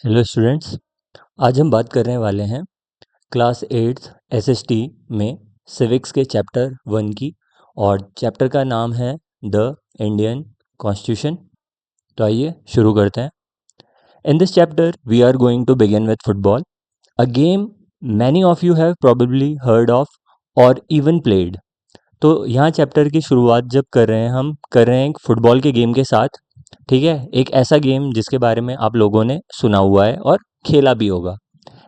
Hello students, आज हम बात करने वाले हैं क्लास 8th एसएसटी में सिविक्स के चैप्टर 1 की। और चैप्टर का नाम है द इंडियन कॉन्स्टिट्यूशन। तो आइए शुरू करते हैं। In this chapter we are going to begin with football, a game many of you have probably heard of or even played. तो यहाँ चैप्टर की शुरुआत जब कर रहे हैं, हम कर रहे हैं एक फुटबॉल के गेम के साथ। ठीक है, एक ऐसा गेम जिसके बारे में आप लोगों ने सुना हुआ है और खेला भी होगा।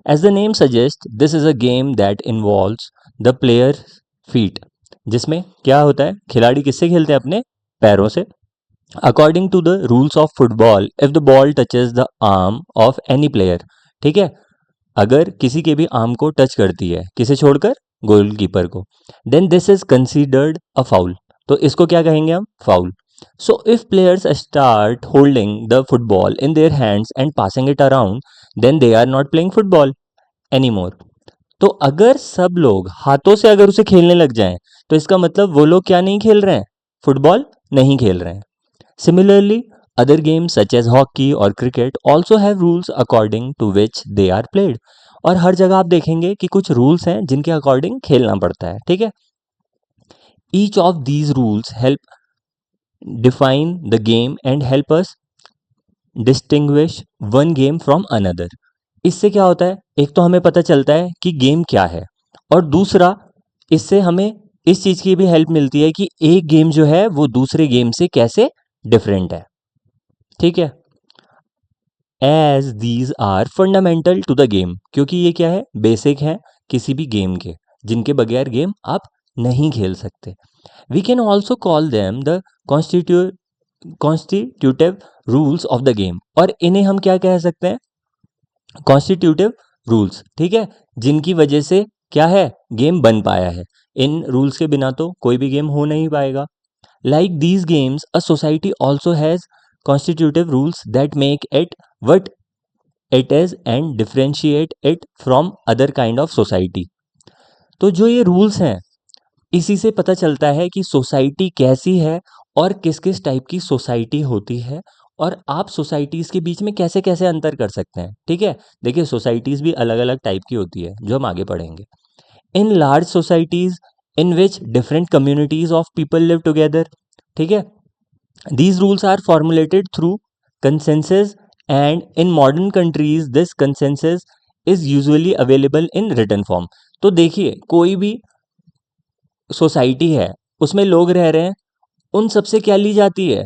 As the name suggests, this is a game that involves the player's feet, जिसमें क्या होता है, खिलाड़ी किससे खेलते हैं? अपने पैरों से। According to the rules of football, if the ball touches the arm of any player, ठीक है, अगर किसी के भी आर्म को टच करती है, किसे छोड़कर? गोलकीपर को, then this is considered a foul. तो इसको क्या कहेंगे हम? Foul. So if players start holding the football in their hands and passing it around, then they are not playing football anymore. तो अगर सब लोग हाथों से अगर उसे खेलने लग जाएं, तो इसका मतलब वो लोग क्या नहीं खेल रहे हैं? फुटबॉल नहीं खेल रहे हैं। Similarly, other games such as hockey और cricket also have rules according to which they are played. और हर जगह आप देखेंगे कि कुछ रूल्स हैं जिनके अकॉर्डिंग खेलना पड़ता है। ठीक है, each of these rules help define the game and help us distinguish one game from another. इससे क्या होता है? एक तो हमें पता चलता है कि गेम क्या है, और दूसरा, इससे हमें इस चीज़ की भी हेल्प मिलती है कि एक गेम जो है वो दूसरे गेम से कैसे डिफरेंट है। ठीक है, as these are fundamental to the game, क्योंकि ये क्या है? बेसिक है किसी भी गेम के, जिनके बगैर गेम आप नहीं खेल सकते। We can also call them the constitutive rules of the game, और इन्हें हम क्या कह सकते हैं? Constitutive rules. ठीक है, जिनकी वजह से क्या है? गेम बन पाया है। इन रूल्स के बिना तो कोई भी गेम हो नहीं पाएगा। Like these games, a society also has constitutive rules that make it what it is and differentiate it from other kind of society. तो जो ये रूल्स हैं, इसी से पता चलता है कि सोसाइटी कैसी है और किस किस टाइप की सोसाइटी होती है, और आप सोसाइटीज़ के बीच में कैसे कैसे अंतर कर सकते हैं। ठीक है, देखिए सोसाइटीज़ भी अलग अलग टाइप की होती है, जो हम आगे पढ़ेंगे। In large societies in which different communities of people live together, ठीक है, these rules are formulated through consensus, and in modern countries this consensus is usually available in written form। तो देखिए, कोई भी सोसाइटी है, उसमें लोग रह रहे हैं, उन सबसे क्या ली जाती है?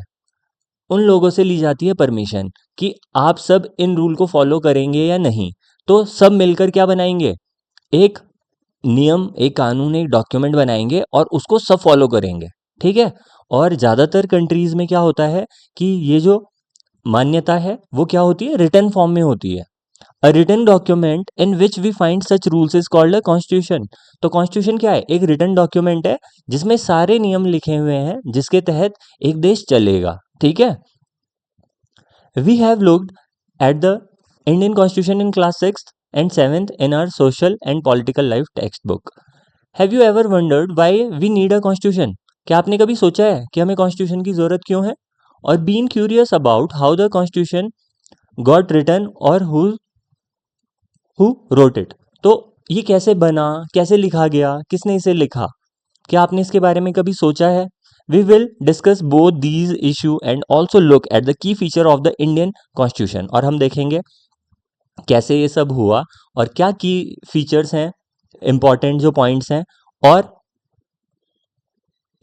उन लोगों से ली जाती है परमिशन, कि आप सब इन रूल को फॉलो करेंगे या नहीं। तो सब मिलकर क्या बनाएंगे? एक नियम, एक कानून, एक डॉक्यूमेंट बनाएंगे और उसको सब फॉलो करेंगे। ठीक है, और ज़्यादातर कंट्रीज़ में क्या होता है कि ये जो मान्यता है वो क्या होती है? रिटन फॉर्म में होती है। A written document in which we find such rules is called a constitution. तो कॉन्स्टिट्यूशन क्या है? एक रिटन डॉक्यूमेंट है जिसमें सारे नियम लिखे हुए हैं, जिसके तहत एक देश चलेगा। ठीक है, we have looked at the Indian constitution in class 6th and 7th in our social and political life textbook. Have you ever wondered why we need a constitution? क्या आपने कभी सोचा है कि हमें कॉन्स्टिट्यूशन की ज़रूरत क्यों है? Or been curious about how the constitution got written or who wrote it. तो ये कैसे बना, कैसे लिखा गया, किसने इसे लिखा? क्या आपने इसके बारे में कभी सोचा है? We will discuss both these issue and also look at the key feature of the Indian constitution. और हम देखेंगे कैसे ये सब हुआ और क्या की फीचर्स हैं, इंपॉर्टेंट जो पॉइंट्स हैं, और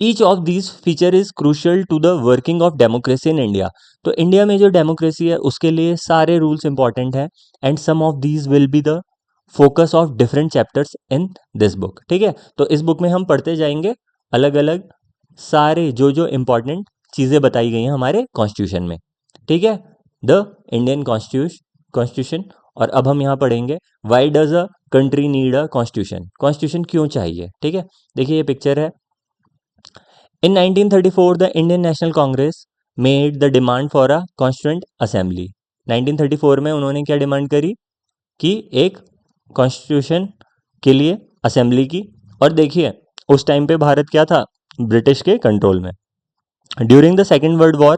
each of this feature is crucial to the working of democracy in India. तो इंडिया में जो डेमोक्रेसी है उसके लिए सारे रूल्स इंपॉर्टेंट हैं, and some of these will be the focus of different chapters in this book. ठीक है, तो इस बुक में हम पढ़ते जाएंगे अलग अलग सारे जो जो इंपॉर्टेंट चीज़ें बताई गई हैं हमारे कॉन्स्टिट्यूशन में। ठीक है, द इंडियन कॉन्स्टिट्यूशन। और अब हम यहाँ पढ़ेंगे why does a country need a constitution. Constitution क्यों चाहिए? ठीक है, देखिए ये पिक्चर है। In 1934, the Indian National Congress made the demand for a Constituent Assembly। 1934 में उन्होंने क्या डिमांड करी? कि एक कॉन्स्टिट्यूशन के लिए असेंबली की। और देखिए उस टाइम पे भारत क्या था? ब्रिटिश के कंट्रोल में। During the second world war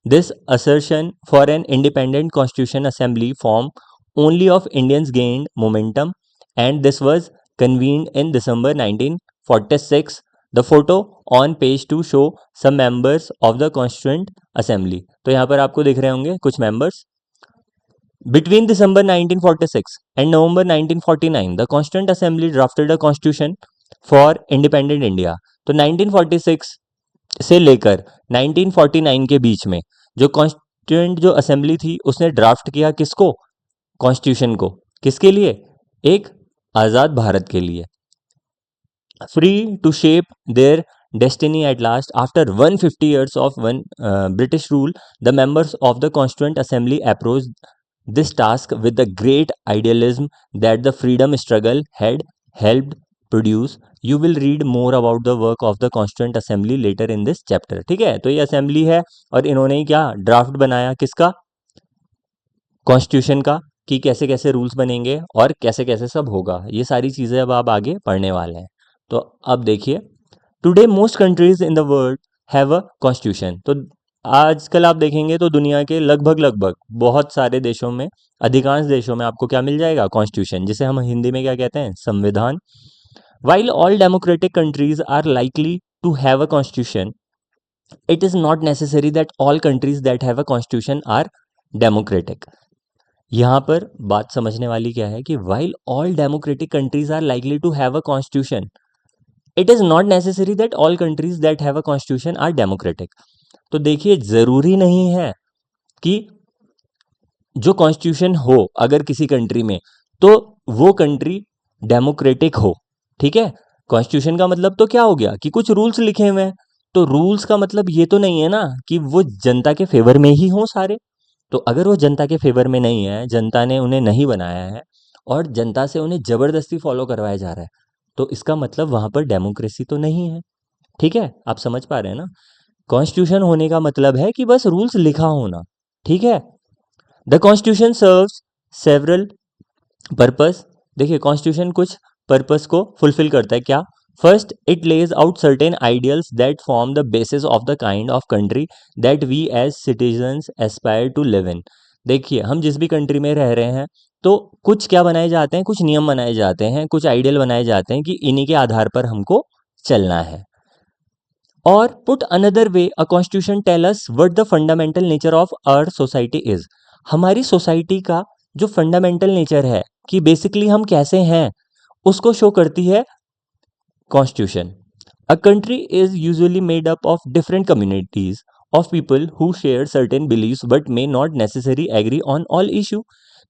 This assertion for an independent constitution assembly form only of Indians gained momentum, and this was convened in December 1946. The photo on page 2 show some members of the constituent assembly. तो यहाँ पर आपको दिख रहे होंगे कुछ members. Between December 1946 and November 1949, the Constituent Assembly drafted a constitution for independent India. तो 1946 से लेकर 1949 के बीच में जो कॉन्स्टिट्यूएंट जो असेंबली थी उसने ड्राफ्ट किया किसको? कॉन्स्टिट्यूशन को. किसके लिए? एक आज़ाद भारत के लिए. Free to shape their destiny at last, after 150 years of British rule, the members of the Constituent Assembly approached this task with the great idealism that the freedom struggle had helped produce. You will read more about the work of the Constituent Assembly later in this chapter. ठीक है, तो ये assembly है और इन्होंने ही क्या draft बनाया किसका? कॉन्स्टिट्यूशन का, कि कैसे कैसे रूल्स बनेंगे और कैसे कैसे सब होगा. ये सारी चीज़ें अब आप आगे पढ़ने वाले हैं. तो अब देखिए, today most countries in the world have a constitution. तो आजकल आप देखेंगे तो दुनिया के लगभग बहुत सारे देशों में, अधिकांश देशों में आपको क्या मिल जाएगा? कॉन्स्टिट्यूशन, जिसे हम हिंदी में क्या कहते हैं? संविधान. While all democratic countries are likely to have a constitution, it is not necessary that all countries that have a constitution are democratic. यहाँ पर बात समझने वाली क्या है कि while all democratic countries are likely to have a constitution, it is not necessary that all countries that have a constitution are democratic. तो देखिए, ज़रूरी नहीं है कि जो कॉन्स्टिट्यूशन हो अगर किसी कंट्री में तो वो कंट्री डेमोक्रेटिक हो. ठीक है, कॉन्स्टिट्यूशन का मतलब तो क्या हो गया कि कुछ रूल्स लिखे हुए हैं. तो रूल्स का मतलब ये तो नहीं है ना कि वो जनता के फेवर में ही हों सारे. तो अगर वो जनता के फेवर में नहीं है, जनता ने उन्हें नहीं बनाया है और जनता से उन्हें ज़बरदस्ती फॉलो करवाया जा रहा है, तो इसका मतलब वहाँ पर डेमोक्रेसी तो नहीं है. ठीक है, आप समझ पा रहे हैं ना? कॉन्स्टिट्यूशन होने का मतलब है कि बस रूल्स लिखा होना. ठीक है. The constitution serves several purpose. देखिए, कॉन्स्टिट्यूशन कुछ पर्पस को फुलफिल करता है. क्या? First, it lays out certain ideals that form the basis of the kind of country that we as citizens aspire to live in. देखिए, हम जिस भी कंट्री में रह रहे हैं तो कुछ क्या बनाए जाते हैं? कुछ नियम बनाए जाते हैं, कुछ आइडियल बनाए जाते हैं कि इन्हीं के आधार पर हमको चलना है. Or put another way, a constitution tell us what the fundamental nature of our society is. हमारी सोसाइटी का जो फंडामेंटल नेचर है कि बेसिकली हम कैसे हैं, उसको शो करती है constitution. A country is usually made up of different communities of people who share certain beliefs but may not necessary agree on all issue.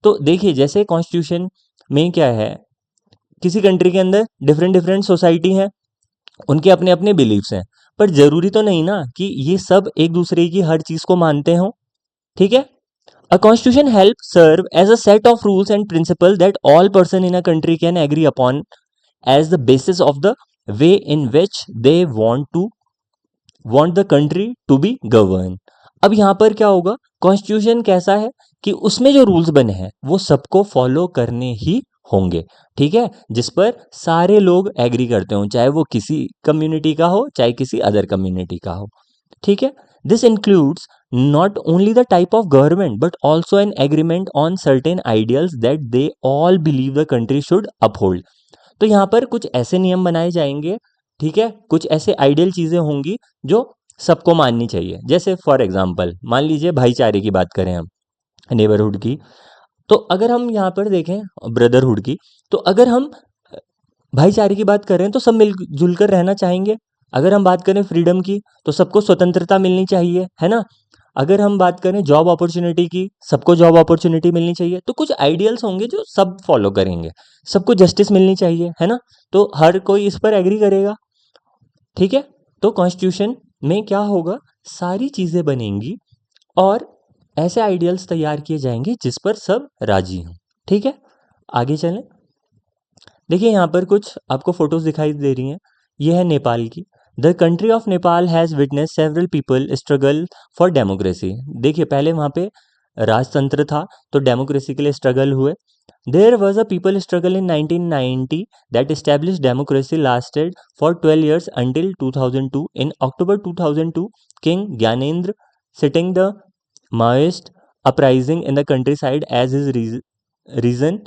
तो देखिए, जैसे कॉन्स्टिट्यूशन में क्या है, किसी कंट्री के अंदर डिफरेंट डिफरेंट सोसाइटी हैं, उनके अपने अपने बिलीव्स हैं, पर जरूरी तो नहीं ना कि ये सब एक दूसरे की हर चीज को मानते हो. ठीक है. A constitution help serve as a set of rules and principle that all person in a country can agree upon as the basis of the way in which they want the country to be govern. अब यहाँ पर क्या होगा? Constitution कैसा है कि उसमें जो रूल्स बने हैं वो सबको फॉलो करने ही होंगे. ठीक है, जिस पर सारे लोग एग्री करते हो, चाहे वो किसी कम्युनिटी का हो चाहे किसी अदर कम्युनिटी का हो. ठीक है. This includes not only the type of government but also an agreement on certain ideals that they all believe the country should uphold. तो यहाँ पर कुछ ऐसे नियम बनाए जाएंगे. ठीक है, कुछ ऐसे आइडियल चीज़ें होंगी जो सबको माननी चाहिए. जैसे फॉर एग्जांपल मान लीजिए भाईचारे की बात करें हम, नेबरहुड की. तो अगर हम यहाँ पर देखें ब्रदरहुड की, तो अगर हम भाईचारे की बात करें तो सब मिलजुल कर रहना चाहेंगे. अगर हम बात करें फ्रीडम की तो सबको स्वतंत्रता मिलनी चाहिए, है ना. अगर हम बात करें जॉब अपॉर्चुनिटी की, सबको जॉब अपॉर्चुनिटी मिलनी चाहिए. तो कुछ आइडियल्स होंगे जो सब फॉलो करेंगे. सबको जस्टिस मिलनी चाहिए, है ना. तो हर कोई इस पर एग्री करेगा. ठीक है. तो कॉन्स्टिट्यूशन में क्या होगा? सारी चीज़ें बनेंगी और ऐसे आइडियल्स तैयार किए जाएंगे जिस पर सब राजी हों. ठीक है, आगे चलें. देखिए, यहाँ पर कुछ आपको फोटोज दिखाई दे रही हैं. ये है नेपाल की. The country of Nepal has witness several people struggle for democracy. देखिए, पहले वहाँ पे राजतंत्र था तो डेमोक्रेसी के लिए स्ट्रगल हुए. There was a people struggle in 1990 that established democracy lasted for 12 years until 2002. In October 2002, king Gyanendra, sitting the Maoist uprising in the countryside as his reason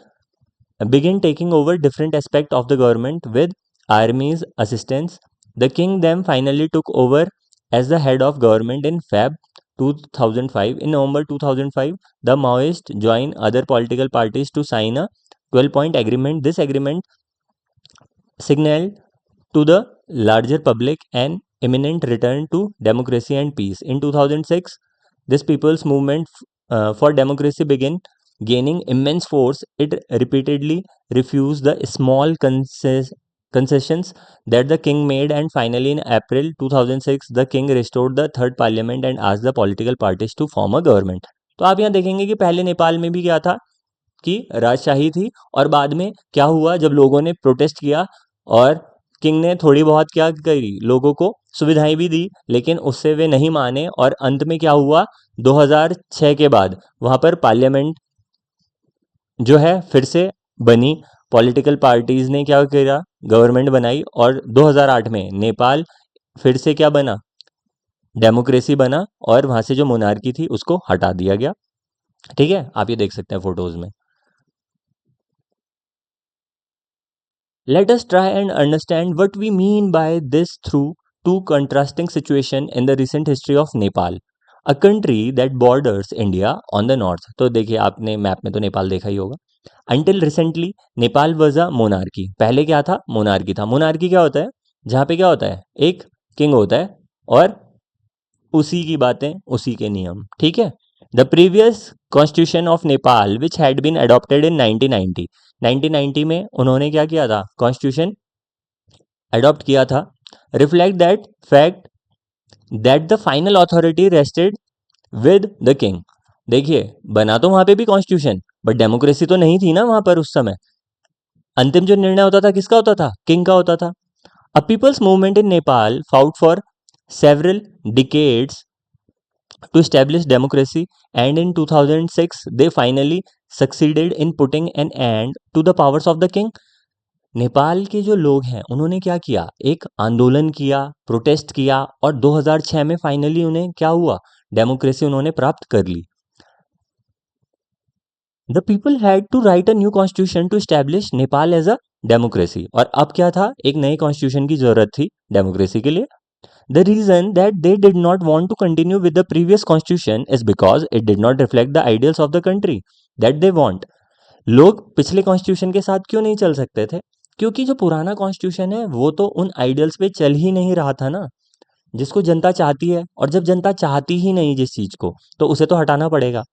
began taking over different aspects of the government with army's assistance. The king then finally took over as the head of government in Feb 2005. In November 2005, the Maoists joined other political parties to sign a 12-point agreement. This agreement signaled to the larger public an imminent return to democracy and peace. In 2006, this people's movement for democracy began gaining immense force. It repeatedly refused the small concessions that the king made, and finally, in April 2006, the king restored the third parliament and asked the political parties to form a government. तो आप यहाँ देखेंगे कि पहले नेपाल में भी क्या था कि राजशाही थी, और बाद में क्या हुआ जब लोगों ने प्रोटेस्ट किया और किंग ने थोड़ी बहुत क्या करी, लोगों को सुविधाएं भी दी, लेकिन उससे वे नहीं माने और अंत में क्या हुआ 2006 के बाद वहां पर पार्लियामेंट जो है फिर से बनी, पॉलिटिकल पार्टीज ने क्या किया, गवर्नमेंट बनाई, और 2008 में नेपाल फिर से क्या बना, डेमोक्रेसी बना, और वहां से जो मोनार्की थी उसको हटा दिया गया। ठीक है, आप ये देख सकते हैं फोटोज में। Let us try and understand what we mean by this through two contrasting situations in the recent history of Nepal. A country that borders India on the north. तो देखिए आपने मैप में तो नेपाल देखा ही होगा। Until recently, Nepal was a monarchy. पहले क्या था, मोनार्की था। मोनार्की क्या होता है, जहाँ पे क्या होता है, एक किंग होता है और उसी की बातें उसी के नियम। ठीक है। The previous constitution of Nepal which had been adopted in 1990 में उन्होंने क्या किया था, कॉन्स्टिट्यूशन अडॉप्ट किया था, reflect that fact that the final authority rested with the king. देखिए बना तो वहां पे भी कॉन्स्टिट्यूशन, बट डेमोक्रेसी तो नहीं थी ना वहां पर उस समय। अंतिम जो निर्णय होता था किसका होता था, किंग का होता था। A people's movement in Nepal fought for several decades to establish democracy, and in 2006 they finally succeeded in putting an end to the powers of the king. Nepal के जो लोग हैं उन्होंने क्या किया, एक आंदोलन किया, प्रोटेस्ट किया, और 2006 में फाइनली उन्हें क्या हुआ, डेमोक्रेसी उन्होंने प्राप्त कर ली। The people had to write a new constitution to establish Nepal as a democracy. और अब क्या था, एक नई कॉन्स्टिट्यूशन की जरूरत थी डेमोक्रेसी के लिए। The reason that they did not want to continue with the previous constitution is because it did not reflect the ideals of the country that they want. लोग पिछले कॉन्स्टिट्यूशन के साथ क्यों नहीं चल सकते थे, क्योंकि जो पुराना कॉन्स्टिट्यूशन है वो तो उन आइडियल्स पे चल ही नहीं रहा था ना, जिसको जनता चाहती है। और जब जनता चाहती ही नहीं जिस चीज को, तो उसे तो हटाना पड़ेगा।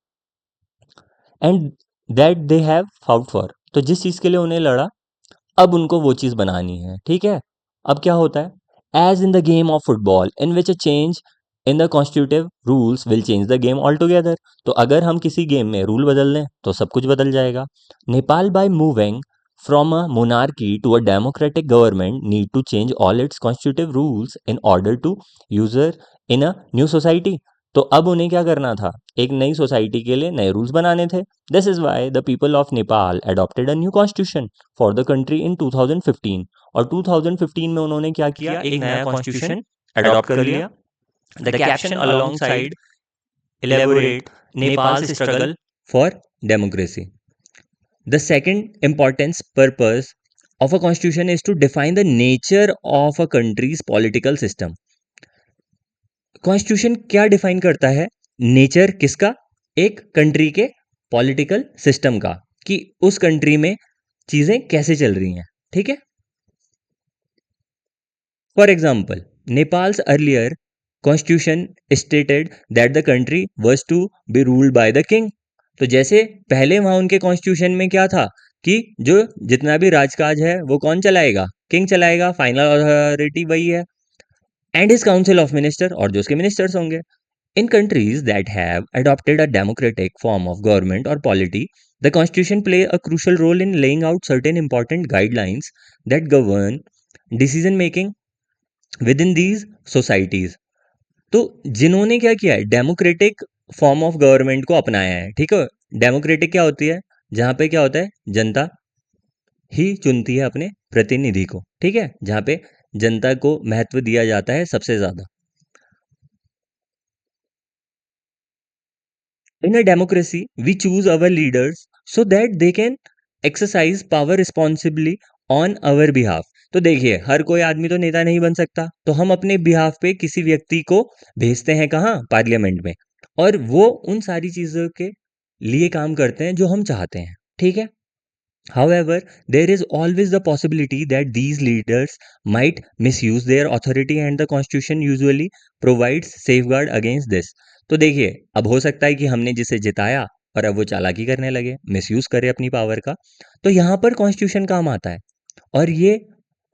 And that they have fought for, तो जिस चीज के लिए उन्हें लड़ा, अब उनको वो चीज बनानी है। ठीक है। अब क्या होता है, as in the game of football in which a change in the constitutive rules will change the game all together. तो अगर हम किसी गेम में रूल बदल दें तो सब कुछ बदल जाएगा। Nepal by moving from a monarchy to a democratic government need to change all its constitutive rules in order to usher in a new society. तो अब उन्हें क्या करना था, एक नई सोसाइटी के लिए नए रूल्स बनाने थे। This is why the people of Nepal adopted a new constitution for the country in 2015। और 2015 में उन्होंने क्या किया, एक नया कॉन्स्टिट्यूशन अडॉप्ट कर लिया। The caption alongside elaborate Nepal's struggle for democracy. The second importance purpose of a constitution is to define the nature of a country's political system. Constitution क्या डिफाइन करता है, नेचर किसका, एक कंट्री के political system का, कि उस country में चीजें कैसे चल रही हैं। ठीक है। For example, Nepal's earlier constitution stated that the country was to be ruled by the king. तो जैसे पहले वहां उनके कॉन्स्टिट्यूशन में क्या था कि जो जितना भी राजकाज है वो कौन चलाएगा, किंग चलाएगा, फाइनल अथॉरिटी वही है, and his council of minister, और जो उसके मिनिस्टर्स होंगे। In countries that have adopted a democratic form of government or polity, the constitution play a crucial role in laying out certain important guidelines that govern decision making within these societies. तो जिन्होंने क्या किया है, democratic form of government को अपनाया है। ठीक है। डेमोक्रेटिक क्या होती है, जहां पे क्या होता है, जनता ही चुनती है अपने प्रतिनिधि को। ठीक है। जहां पे जनता को महत्व दिया जाता है सबसे ज्यादा। In a democracy, we choose our leaders so that they can exercise power responsibly on our behalf. तो देखिए, हर कोई आदमी तो नेता नहीं बन सकता, तो हम अपने बिहाफ पे किसी व्यक्ति को भेजते हैं कहाँ? पार्लियामेंट में, और वो उन सारी चीज़ों के लिए काम करते हैं जो हम चाहते हैं, ठीक है? However, there is always the possibility that these leaders might misuse their authority and the constitution usually provides safeguard against this. तो देखिए, अब हो सकता है कि हमने जिसे जिताया और अब वो चालाकी करने लगे, मिसयूज करे अपनी पावर का, तो यहाँ पर कॉन्स्टिट्यूशन काम आता है और ये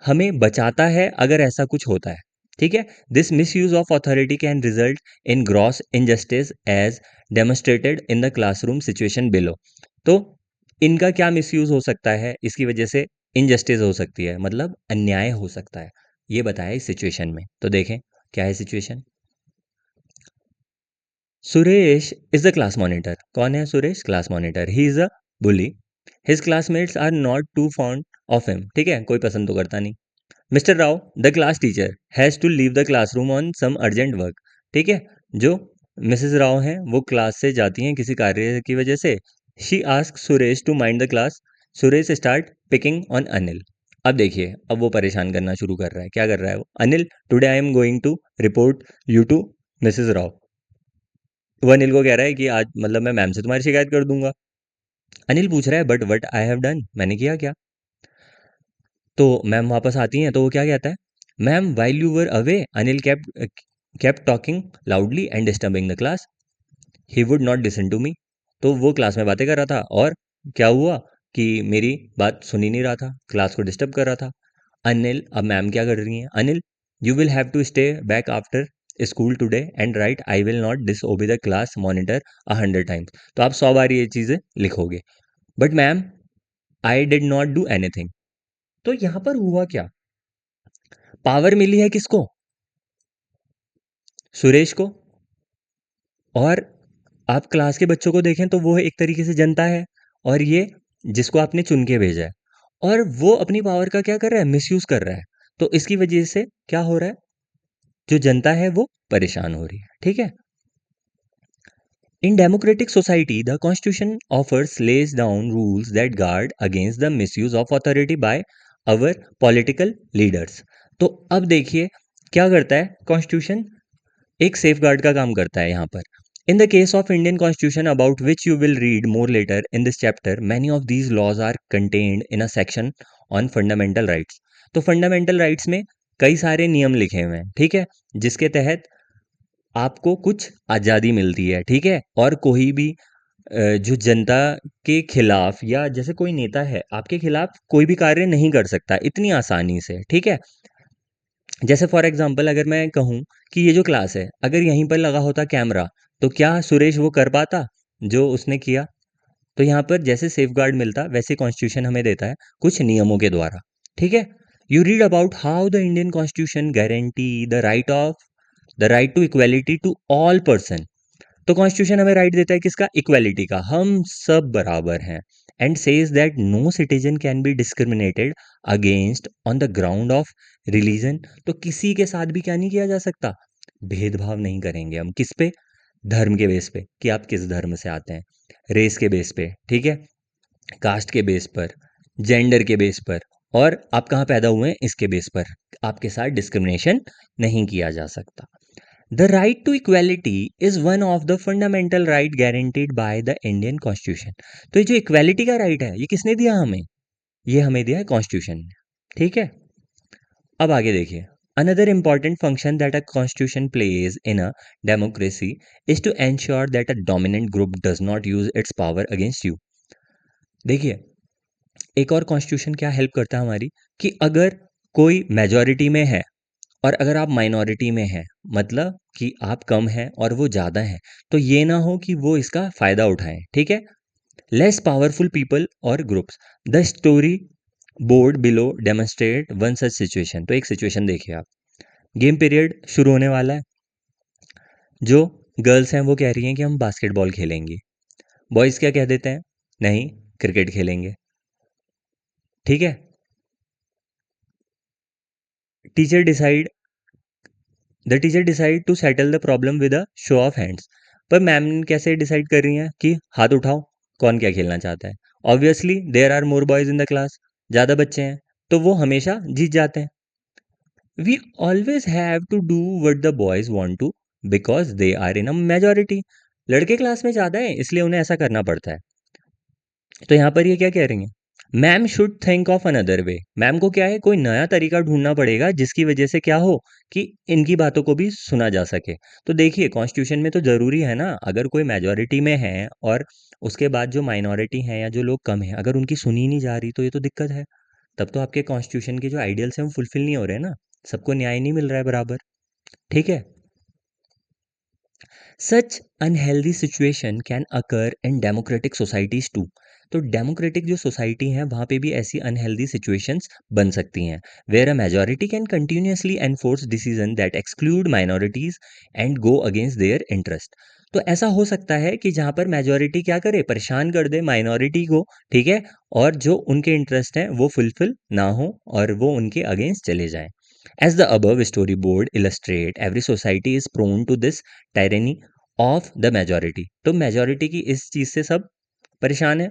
हमें बचाता है अगर ऐसा कुछ होता है, ठीक है? This misuse of authority can result in gross injustice as demonstrated in the classroom situation below. तो इनका क्या मिसयूज हो सकता है, इसकी वजह से इनजस्टिस हो सकती है, मतलब अन्याय हो सकता है, ये बताया इस सिचुएशन में। तो देखें क्या है situation. Suresh is the class monitor. कौन है Suresh? Class monitor. He is a bully. His classmates are not too fond of him. ठीक है, कोई पसंद तो करता नहीं। Mr Rao the class teacher has to leave the classroom on some urgent work. ठीक है, जो मिसेस राव हैं वो क्लास से जाती हैं किसी कार्य की वजह से। She ask Suresh to mind the class. Suresh start picking on Anil. अब देखिए, अब वो परेशान करना शुरू कर रहा है। क्या कर रहा है वो? Anil, today I am going to report you to Mrs Rao. वो अनिल को कह रहा है कि आज मतलब मैं मैम से तुम्हारी शिकायत कर दूंगा। अनिल पूछ रहा है but what I have done, मैंने किया क्या? तो मैम वापस आती हैं तो वो क्या कहता है? Ma'am while you were away Anil kept talking loudly and disturbing the class. He would not listen to me. तो वो क्लास में बातें कर रहा था और क्या हुआ कि मेरी बात सुन ही नहीं रहा था, क्लास को डिस्टर्ब कर रहा था। अनिल, अब मैम क्या कर रही हैं? Anil, you will have to stay back after school today and write I will not disobey the class monitor 100 times. तो आप 100 बार ये चीज़ें लिखोगे। But ma'am I did not do anything. तो यहाँ पर हुआ क्या? पावर मिली है किसको? सुरेश को। और आप क्लास के बच्चों को देखें तो वो एक तरीके से जनता है, और ये जिसको आपने चुन के भेजा है, और वो अपनी पावर का क्या कर रहा है? मिसयूज कर रहा है। तो इसकी वजह से क्या हो रहा है? जो जनता है वो परेशान हो रही है। ठीक है, in democratic society the constitution offers lays down rules that guard against the misuse of authority by our political leaders. तो अब देखिए क्या करता है कॉन्स्टिट्यूशन, एक सेफ गार्ड का काम करता है यहाँ पर। In the case of Indian constitution about which you will read more later in this chapter, many of these laws are contained in a section on fundamental rights. तो fundamental rights में कई सारे नियम लिखे हुए हैं, ठीक है, जिसके तहत आपको कुछ आज़ादी मिलती है, ठीक है, और कोई भी जो जनता के खिलाफ या जैसे कोई नेता है आपके खिलाफ कोई भी कार्य नहीं कर सकता इतनी आसानी से, ठीक है। जैसे फॉर एग्जांपल अगर मैं कहूँ कि ये जो क्लास है अगर यहीं पर लगा होता कैमरा, तो क्या सुरेश वो कर पाता जो उसने किया? तो यहाँ पर जैसे सेफ गार्ड मिलता वैसे कॉन्स्टिट्यूशन हमें देता है कुछ नियमों के द्वारा। ठीक है, you read about how the Indian constitution guarantee the right to equality to all person. तो कॉन्स्टिट्यूशन हमें राइट देता है किसका? इक्वेलिटी का, हम सब बराबर हैं। And says that no citizen can be discriminated against on the ground of religion. तो किसी के साथ भी क्या नहीं किया जा सकता? भेदभाव नहीं करेंगे हम। किस पे? धर्म के बेस पे, कि आप किस धर्म से आते हैं, रेस के बेस पे, ठीक है, कास्ट के बेस पर, जेंडर के बेस पर, और आप कहाँ पैदा हुए हैं इसके बेस पर आपके साथ डिस्क्रिमिनेशन नहीं किया जा सकता। The right to equality is one of the fundamental right guaranteed by the Indian Constitution। तो ये जो इक्वालिटी का राइट है ये किसने दिया हमें? ये हमें दिया है कॉन्स्टिट्यूशन ने। ठीक है, अब आगे देखिए। Another important function that a constitution plays in a democracy is to ensure that a dominant group does not use its power against you। देखिए, एक और कॉन्स्टिट्यूशन क्या हेल्प करता है हमारी, कि अगर कोई मेजॉरिटी में है और अगर आप माइनॉरिटी में हैं, मतलब कि आप कम हैं और वो ज़्यादा हैं, तो ये ना हो कि वो इसका फ़ायदा उठाएं। ठीक है, लेस पावरफुल पीपल और groups. The story board below demonstrate one such situation. तो एक सिचुएशन देखिए आप, गेम पीरियड शुरू होने वाला है, जो गर्ल्स हैं वो कह रही हैं कि हम बास्केटबॉल खेलेंगे, बॉयज़ क्या कह देते हैं? नहीं, क्रिकेट खेलेंगे। ठीक है, teacher decide the teacher decide to settle the problem with a show of hands. पर मैम कैसे डिसाइड कर रही हैं कि हाथ उठाओ, कौन क्या खेलना चाहता है। Obviously there are more boys in the class, ज़्यादा बच्चे हैं, तो वो हमेशा जीत जाते हैं। We always have to do what the boys want to because they are in a majority. लड़के क्लास में ज़्यादा है इसलिए उन्हें ऐसा करना पड़ता है। तो यहाँ पर ये क्या कह रही हैं, ma'am should think of another way. Ma'am को क्या है, कोई नया तरीका ढूंढना पड़ेगा जिसकी वजह से क्या हो कि इनकी बातों को भी सुना जा सके। तो देखिए कॉन्स्टिट्यूशन में तो ज़रूरी है ना, अगर कोई मेजोरिटी में है और उसके बाद जो माइनॉरिटी है या जो लोग कम है, अगर उनकी सुनी नहीं जा रही तो ये तो दिक्कत है। तब तो आपके कॉन्स्टिट्यूशन के जो आइडियल्स हैं वो फुलफिल नहीं हो रहे हैं ना, सबको न्याय नहीं मिल रहा है बराबर। ठीक है। Such unhealthy situation can occur in democratic societies too. तो डेमोक्रेटिक जो सोसाइटी है वहाँ पे भी ऐसी अनहेल्दी सिचुएशंस बन सकती हैं, where a majority can continuously enforce decision that exclude minorities and go against their interest. तो ऐसा हो सकता है कि जहाँ पर मेजॉरिटी क्या करे, परेशान कर दे माइनॉरिटी को, ठीक है, और जो उनके इंटरेस्ट हैं वो फुलफिल ना हो और वो उनके अगेंस्ट चले जाएं। As the above storyboard illustrate, every society is prone to this tyranny of the majority. तो majority की इस चीज से सब परेशान है।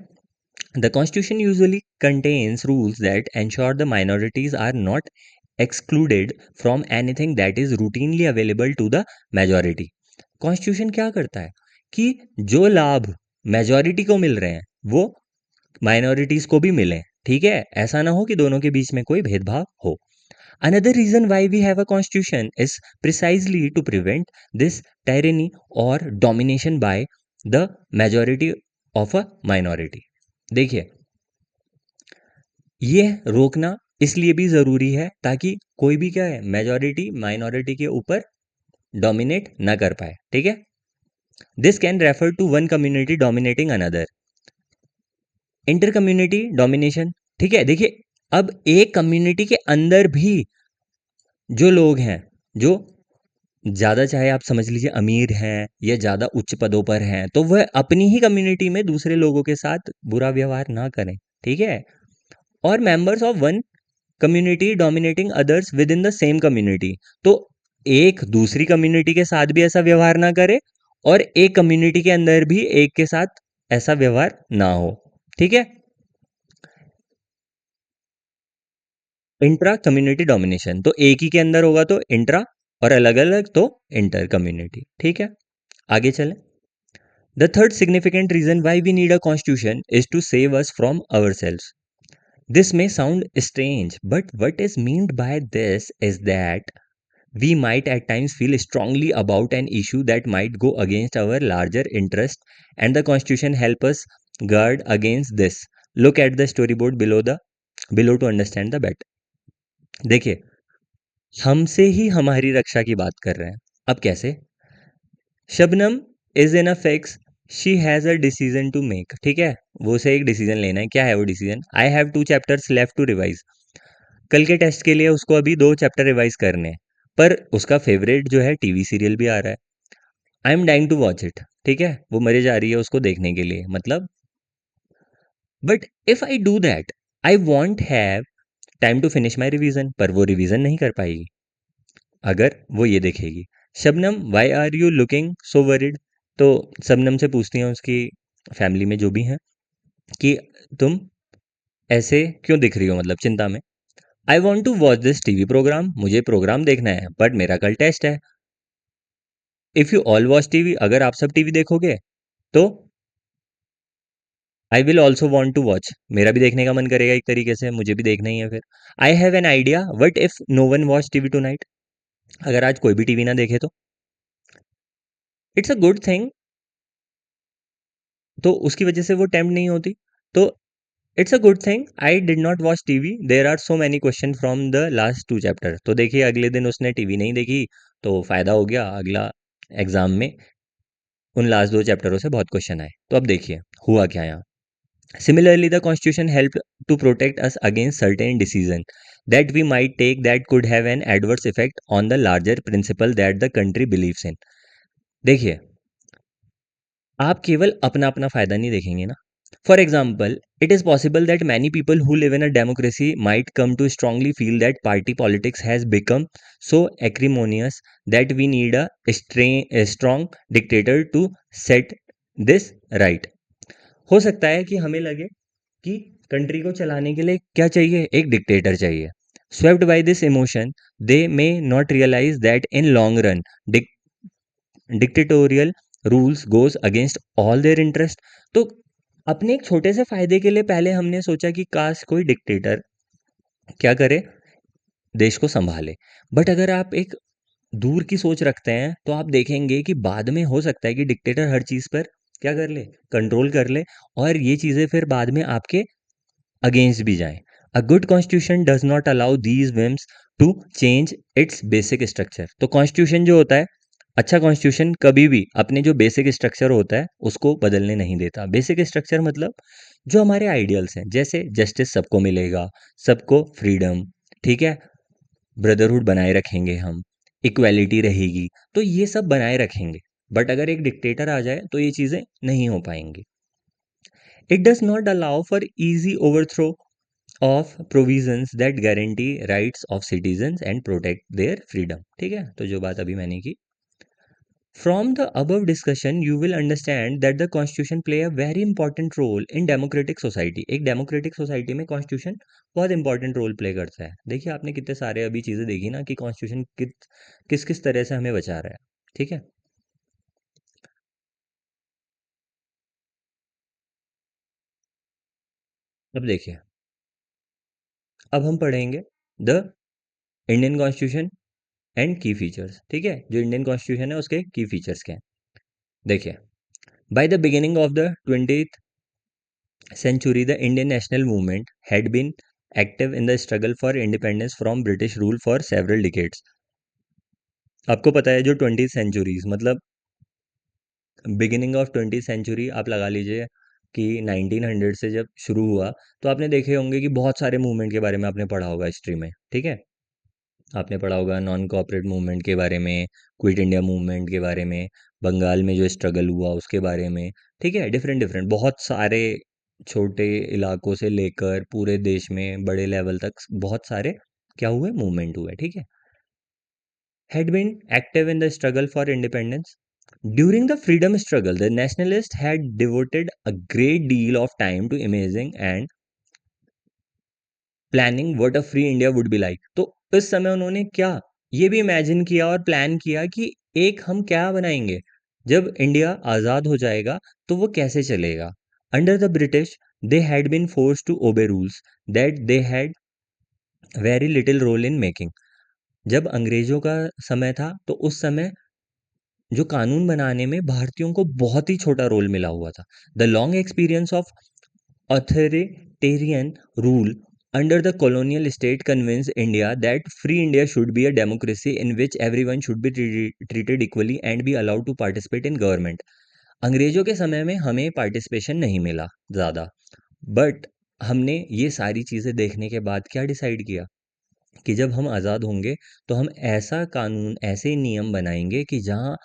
The constitution usually contains rules that ensure the minorities are not excluded from anything that is routinely available to the majority. Constitution क्या करता है कि जो लाभ मेजॉरिटी को मिल रहे हैं वो माइनॉरिटीज को भी मिले, ठीक है, ऐसा ना हो कि दोनों के बीच में कोई भेदभाव हो। Another reason why we have a constitution is precisely to prevent this tyranny or domination by the majority of a minority. देखिए ये रोकना इसलिए भी ज़रूरी है ताकि कोई भी क्या है, मेजॉरिटी माइनॉरिटी के ऊपर डोमिनेट ना कर पाए। ठीक है। This can refer to one community dominating another, inter community domination. ठीक है। देखिए अब एक कम्युनिटी के अंदर भी जो लोग हैं, जो ज़्यादा चाहे आप समझ लीजिए अमीर हैं या ज़्यादा उच्च पदों पर हैं, तो वह अपनी ही कम्युनिटी में दूसरे लोगों के साथ बुरा व्यवहार ना करें। ठीक है। और members of one community dominating others with in the same community, तो एक दूसरी कम्युनिटी के साथ भी ऐसा व्यवहार ना करे और एक कम्युनिटी के अंदर भी एक के साथ ऐसा व्यवहार ना हो। ठीक है। इंट्रा कम्युनिटी डोमिनेशन, तो एक ही के अंदर होगा तो इंट्रा और अलग अलग तो इंटर कम्युनिटी। ठीक है। आगे चलें। The third significant reason why we need a constitution is to save us from ourselves. This may sound strange, but what is meant by this is that we might at times feel strongly about an issue that might go against our larger interest, and the constitution help us guard against this. Look at the storyboard below to understand the bet. देखिए हमसे ही हमारी रक्षा की बात कर रहे हैं। अब कैसे? Shabnam is in a fix, she has a decision to make. ठीक है। वो उसे एक डिसीजन लेना है। क्या है वो decision? I have 2 chapters left to revise. कल के टेस्ट के लिए उसको अभी 2 चैप्टर रिवाइज करने हैं, पर उसका फेवरेट जो है टीवी सीरियल भी आ रहा है। I am dying to watch it. ठीक है। वो मरे जा रही है उसको देखने के लिए, मतलब but if I do that I won't have time to finish my revision, पर वो रिविजन नहीं कर पाएगी अगर वो ये देखेगी। Shabnam why are you looking so worried. तो शबनम से पूछती हैं उसकी फैमिली में जो भी हैं कि तुम ऐसे क्यों दिख रही हो, मतलब चिंता में। I want to watch this TV programme, मुझे प्रोग्राम देखना है बट मेरा कल टेस्ट है। If you all watch TV, अगर आप सब टीवी देखोगे तो I will also want to watch, मेरा भी देखने का मन करेगा, एक तरीके से मुझे भी देखना ही है। फिर I have an idea, what if no one watch TV tonight. अगर आज कोई भी टीवी ना देखे तो इट्स अ गुड थिंग, तो उसकी वजह से वो टेम्प्ट नहीं होती। तो it's a good thing I did not watch TV, there are so many question from the last 2 chapter. तो देखिए अगले दिन उसने टीवी नहीं देखी तो फायदा हो गया, अगला एग्जाम में उन लास्ट 2 चैप्टरों से बहुत क्वेश्चन आए। तो अब देखिए हुआ क्या यहाँ। Similarly the constitution help to protect us against certain decision that we might take that could have an adverse effect on the larger principle that the country believes in. देखिए आप केवल अपना अपना फायदा नहीं देखेंगे ना, For example, it is possible that many people who live in a democracy might come to strongly feel that party politics has become so acrimonious that we need a strong dictator to set this right. हो सकता है कि हमें लगे कि country को चलाने के लिए क्या चाहिए, एक डिक्टेटर चाहिए. Swept by this emotion they may not realise that in long run dictatorial rules goes against all their interest. तो अपने एक छोटे से फायदे के लिए पहले हमने सोचा कि काश कोई डिक्टेटर क्या करे, देश को संभाले. बट अगर आप एक दूर की सोच रखते हैं तो आप देखेंगे कि बाद में हो सकता है कि डिक्टेटर हर चीज पर क्या कर ले, कंट्रोल कर ले, और ये चीजें फिर बाद में आपके अगेंस्ट भी जाएं. A good constitution does not allow these whims to change its basic structure. तो कॉन्स्टिट्यूशन जो होता है, अच्छा कॉन्स्टिट्यूशन कभी भी अपने जो बेसिक स्ट्रक्चर होता है उसको बदलने नहीं देता. बेसिक स्ट्रक्चर मतलब जो हमारे आइडियल्स हैं, जैसे जस्टिस सबको मिलेगा, सबको फ्रीडम, ठीक है, ब्रदरहुड बनाए रखेंगे हम, इक्वालिटी रहेगी, तो ये सब बनाए रखेंगे. बट अगर एक डिक्टेटर आ जाए तो ये चीज़ें नहीं हो पाएंगी. It does not allow for easy overthrow of provisions that guarantee rights of citizens and protect their freedom. ठीक है, तो जो बात अभी मैंने की. From the above discussion, you will understand that the constitution play a very important role in democratic society. एक democratic society में constitution बहुत important role play करता है. देखिए आपने कितने सारे अभी चीज़ें देखी ना कि constitution किस किस तरह से हमें बचा रहा है. ठीक है, अब देखिए, अब हम पढ़ेंगे द इंडियन कॉन्स्टिट्यूशन एंड की फीचर्स. ठीक है, जो इंडियन कॉन्स्टिट्यूशन है उसके की फीचर्स क्या हैं. देखिए, by the beginning of the 20th century, the Indian national movement had been active in the struggle for independence from British rule for several decades. आपको पता है जो 20th सेंचुरीज मतलब बिगिनिंग ऑफ 20th सेंचुरी आप लगा लीजिए कि 1900 से जब शुरू हुआ, तो आपने देखे होंगे कि बहुत सारे मूवमेंट के बारे में आपने पढ़ा होगा हिस्ट्री में. ठीक है, आपने पढ़ा होगा नॉन कोऑपरेट मूवमेंट के बारे में, क्विट इंडिया मूवमेंट के बारे में, बंगाल में जो स्ट्रगल हुआ उसके बारे में. ठीक है, डिफरेंट डिफरेंट बहुत सारे छोटे इलाकों से लेकर पूरे देश में बड़े लेवल तक बहुत सारे क्या हुए, मूवमेंट हुए. ठीक है, had been active in the struggle for independence. During the freedom struggle, the nationalists had devoted a great deal of time to imaging and planning what a free India would be like. तो इस समय उन्होंने क्या ये भी imagine किया और plan किया कि एक हम क्या बनाएंगे जब इंडिया आज़ाद हो जाएगा, तो वो कैसे चलेगा. Under the British they had been force to obey rules that they had very little role in making. जब अंग्रेजों का समय था तो उस समय जो कानून बनाने में भारतीयों को बहुत ही छोटा रोल मिला हुआ था. The long experience of authoritarian rule under the colonial state convinced India that free India should be a democracy in which everyone should be treated equally and be allowed to participate in government. अंग्रेजों के समय में हमें participation नहीं मिला ज़्यादा, but हमने ये सारी चीज़ें देखने के बाद क्या डिसाइड किया कि जब हम आज़ाद होंगे तो हम ऐसा कानून, ऐसे नियम बनाएंगे कि जहाँ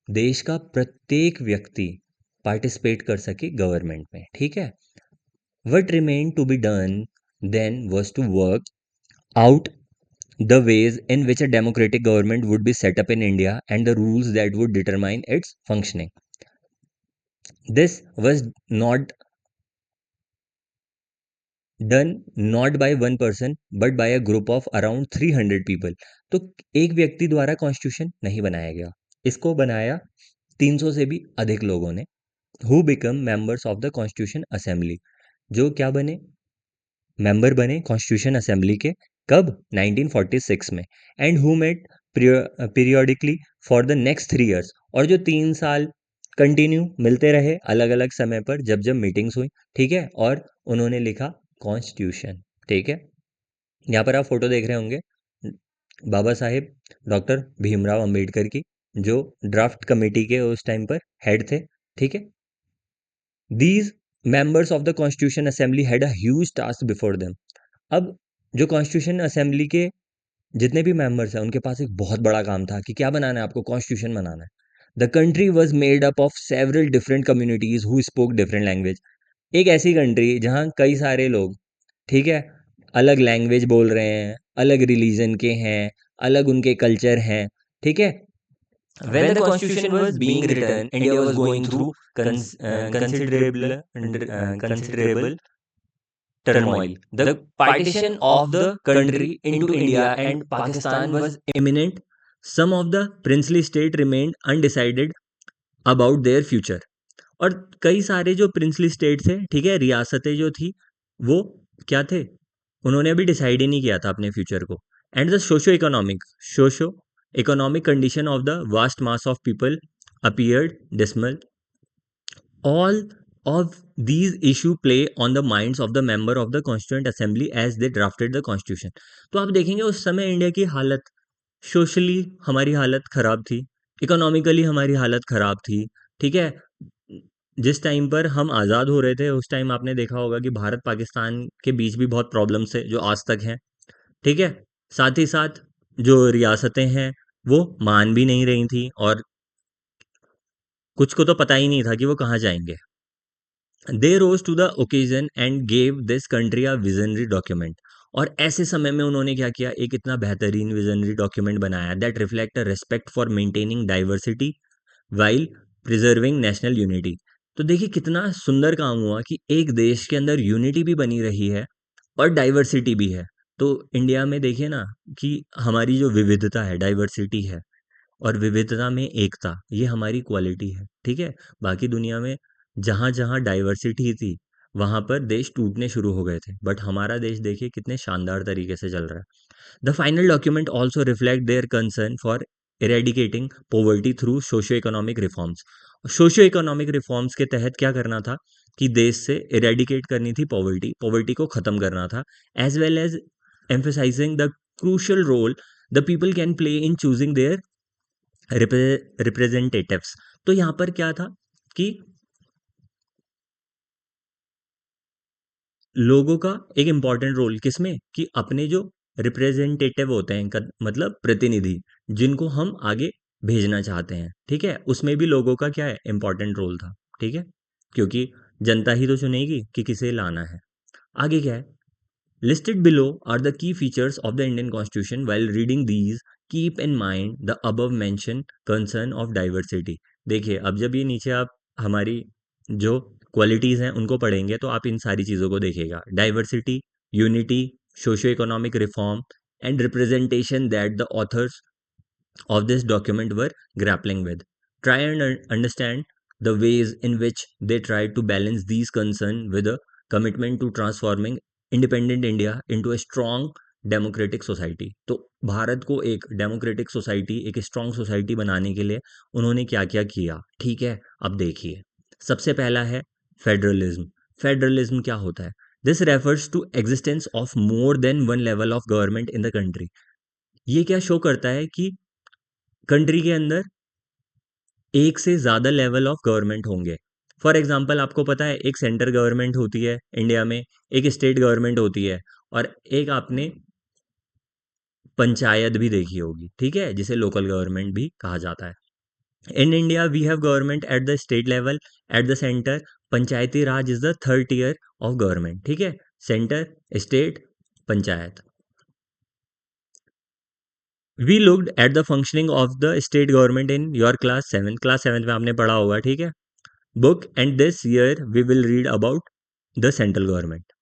देश का प्रत्येक व्यक्ति पार्टिसिपेट कर सके गवर्नमेंट में. ठीक है, what remained to be done then was to work out the ways in which a democratic government would be set up in India and the rules that would determine its functioning. This was not done not by one person but by a group of around 300 people. तो एक व्यक्ति द्वारा constitution नहीं बनाया गया, इसको बनाया 300 से भी अधिक लोगों ने. Who become members of the constitution assembly, जो क्या बने, मेंबर बने कॉन्स्टिट्यूशन असेंबली के. कब, 1946 में. And who met periodically for the next 3 years, और जो 3 साल कंटिन्यू मिलते रहे अलग अलग समय पर जब जब मीटिंग्स हुई. ठीक है, और उन्होंने लिखा कॉन्स्टिट्यूशन. ठीक है, यहाँ पर आप फोटो देख रहे होंगे बाबा साहेब डॉक्टर भीमराव अंबेडकर की, जो ड्राफ्ट कमेटी के उस टाइम पर हेड थे. ठीक है, these members of the constitution assembly had a huge task before them. अब जो कॉन्स्टिट्यूशन असेंबली के जितने भी मेंबर्स हैं उनके पास एक बहुत बड़ा काम था कि क्या बनाना है, आपको कॉन्स्टिट्यूशन बनाना है. The country was made up of several different communities who spoke different language. एक ऐसी कंट्री जहाँ कई सारे लोग, ठीक है, अलग लैंग्वेज बोल रहे हैं, अलग रिलीजन के हैं, अलग उनके कल्चर हैं, ठीक है। When the constitution was being written, India was going through considerable turmoil. The partition of the country into India and Pakistan was imminent. Some of the princely state remained undecided about their future. और कई सारे जो princely state थे, ठीक है, रियासतें जो थी, वो क्या थे, उन्होंने अभी डिसाइड ही नहीं किया था अपने फ्यूचर को। And the socio economic condition of the vast mass of people appeared dismal. All of these issue play on the minds of the member of the Constituent Assembly as they drafted the Constitution. तो आप देखेंगे उस समय India की हालत, socially हमारी हालत ख़राब थी, इकोनॉमिकली हमारी हालत ख़राब थी, ठीक है। जिस टाइम पर हम आज़ाद हो रहे थे उस टाइम आपने देखा होगा कि भारत पाकिस्तान के बीच भी बहुत प्रॉब्लम्स है जो आज तक हैं, ठीक है। साथ ही साथ जो रियासतें हैं वो मान भी नहीं रही थी और कुछ को तो पता ही नहीं था कि वो कहाँ जाएंगे। They rose to the occasion and gave this country a visionary document. और ऐसे समय में उन्होंने क्या किया, एक इतना बेहतरीन विजनरी डॉक्यूमेंट बनाया that reflect a respect for maintaining diversity while preserving national unity. तो देखिए कितना सुंदर काम हुआ कि एक देश के अंदर यूनिटी भी बनी रही है और डाइवर्सिटी भी है। तो इंडिया में देखिए ना कि हमारी जो विविधता है, डाइवर्सिटी है और विविधता में एकता, ये हमारी क्वालिटी है, ठीक है। बाकी दुनिया में जहाँ जहाँ डाइवर्सिटी थी वहाँ पर देश टूटने शुरू हो गए थे, बट हमारा देश देखिए कितने शानदार तरीके से चल रहा है। The final document also reflect their concern for eradicating poverty through socio economic reforms. Socio economic reforms के तहत क्या करना था कि देश से इरेडिकेट करनी थी पॉवर्टी को ख़त्म करना था, as well as emphasising the crucial role the people can play in choosing their representatives. तो यहाँ पर क्या था कि लोगों का एक इम्पॉर्टेंट रोल किसमें, कि अपने जो रिप्रेजेंटेटिव होते हैं मतलब प्रतिनिधि, जिनको हम आगे भेजना चाहते हैं, ठीक है, उसमें भी लोगों का क्या है, इम्पॉर्टेंट रोल था, ठीक है, क्योंकि जनता ही तो चुनेगी कि किसे लाना है। आगे क्या है, listed below are the key features of the Indian Constitution. While reading these, keep in mind the above mentioned concern of diversity. देखिए अब जब ये नीचे आप हमारी जो क्वालिटीज़ हैं उनको पढ़ेंगे तो आप इन सारी चीज़ों को देखिएगा, diversity, unity, socio economic reform and representation that the author's of this document were grappling with. Try and understand the ways in which they tried to balance these concerns with a commitment to transforming independent India into a strong democratic society. तो भारत को एक democratic society, एक strong society बनाने के लिए उन्होंने क्या क्या किया, ठीक है। अब देखिए सबसे पहला है फेडरलिज्म। फेडरलिज्म क्या होता है, this refers to existence of more than one level of government in the country. ये क्या शो करता है कि कंट्री के अंदर एक से ज़्यादा लेवल ऑफ गवर्नमेंट होंगे। फॉर एग्जांपल आपको पता है एक सेंटर गवर्नमेंट होती है इंडिया में, एक स्टेट गवर्नमेंट होती है और एक आपने पंचायत भी देखी होगी, ठीक है, जिसे लोकल गवर्नमेंट भी कहा जाता है। In India we have government at the state level, at the centre. Panchayati Raj is the third tier of government, ठीक है, centre, state, panchayat. We looked at the functioning of the state government in your class 7 में आपने पढ़ा होगा, ठीक है, book, and this year we will read about the central government.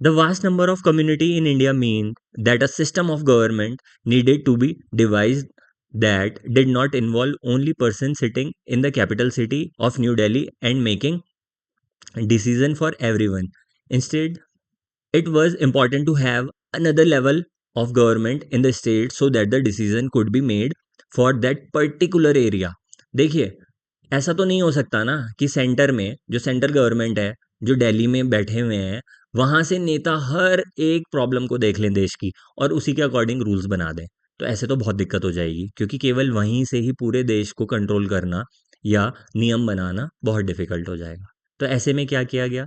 The vast number of community in India mean that a system of government needed to be devised that did not involve only person sitting in the capital city of New Delhi and making decision for everyone. Instead, it was important to have another level of government in the state so that the decision could be made for that particular area. देखिए ऐसा तो नहीं हो सकता ना कि centre में जो सेंट्रल गवर्नमेंट है, जो दिल्ली में बैठे हुए हैं, वहाँ से नेता हर एक प्रॉब्लम को देख लें देश की और उसी के अकॉर्डिंग रूल्स बना दें। तो ऐसे तो बहुत दिक्कत हो जाएगी क्योंकि केवल वहीं से ही पूरे देश को कंट्रोल करना या नियम बनाना बहुत डिफिकल्ट हो जाएगा। तो ऐसे में क्या किया गया,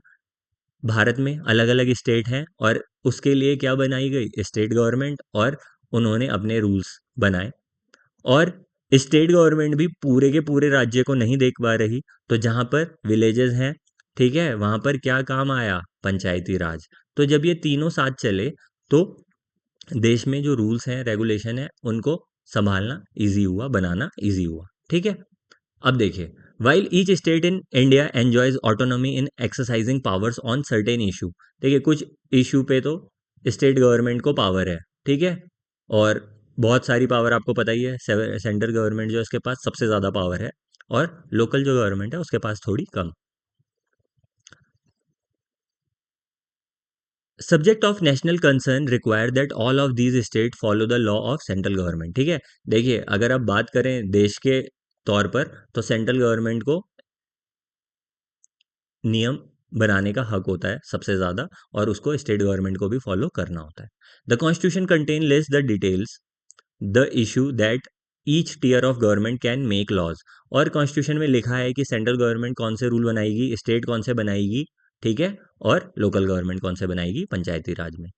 भारत में अलग अलग स्टेट हैं और उसके लिए क्या बनाई गई, स्टेट गवर्नमेंट, और उन्होंने अपने रूल्स बनाए। और स्टेट गवर्नमेंट भी पूरे के पूरे राज्य को नहीं देख पा रही, तो जहाँ पर विलेजेस हैं, ठीक है, वहां पर क्या काम आया, पंचायती राज। तो जब ये तीनों साथ चले तो देश में जो रूल्स हैं रेगुलेशन है उनको संभालना इजी हुआ, बनाना इजी हुआ। ठीक है, अब देखिए, while each state in India enjoys autonomy in exercising powers on certain issue. देखिए, कुछ इशू पे तो स्टेट गवर्नमेंट को पावर है, ठीक है, और बहुत सारी पावर आपको पता ही है, सेंट्रल गवर्नमेंट जो है उसके पास सबसे ज़्यादा पावर है, और लोकल जो गवर्नमेंट है उसके पास थोड़ी कम। Subject of national concern require that all of these state follow the law of central government. ठीक है, देखिए, अगर आप बात करें देश के तौर पर तो सेंट्रल गवर्नमेंट को नियम बनाने का हक होता है सबसे ज़्यादा, और उसको स्टेट गवर्नमेंट को भी फॉलो करना होता है। The constitution contain list the details the issue that each tier of government can make laws. और कॉन्स्टिट्यूशन में लिखा है कि सेंट्रल गवर्नमेंट कौन से रूल बनाएगी, स्टेट कौन से बनाएगी, ठीक है, और लोकल गवर्नमेंट कौन से बनाएगी पंचायती राज में।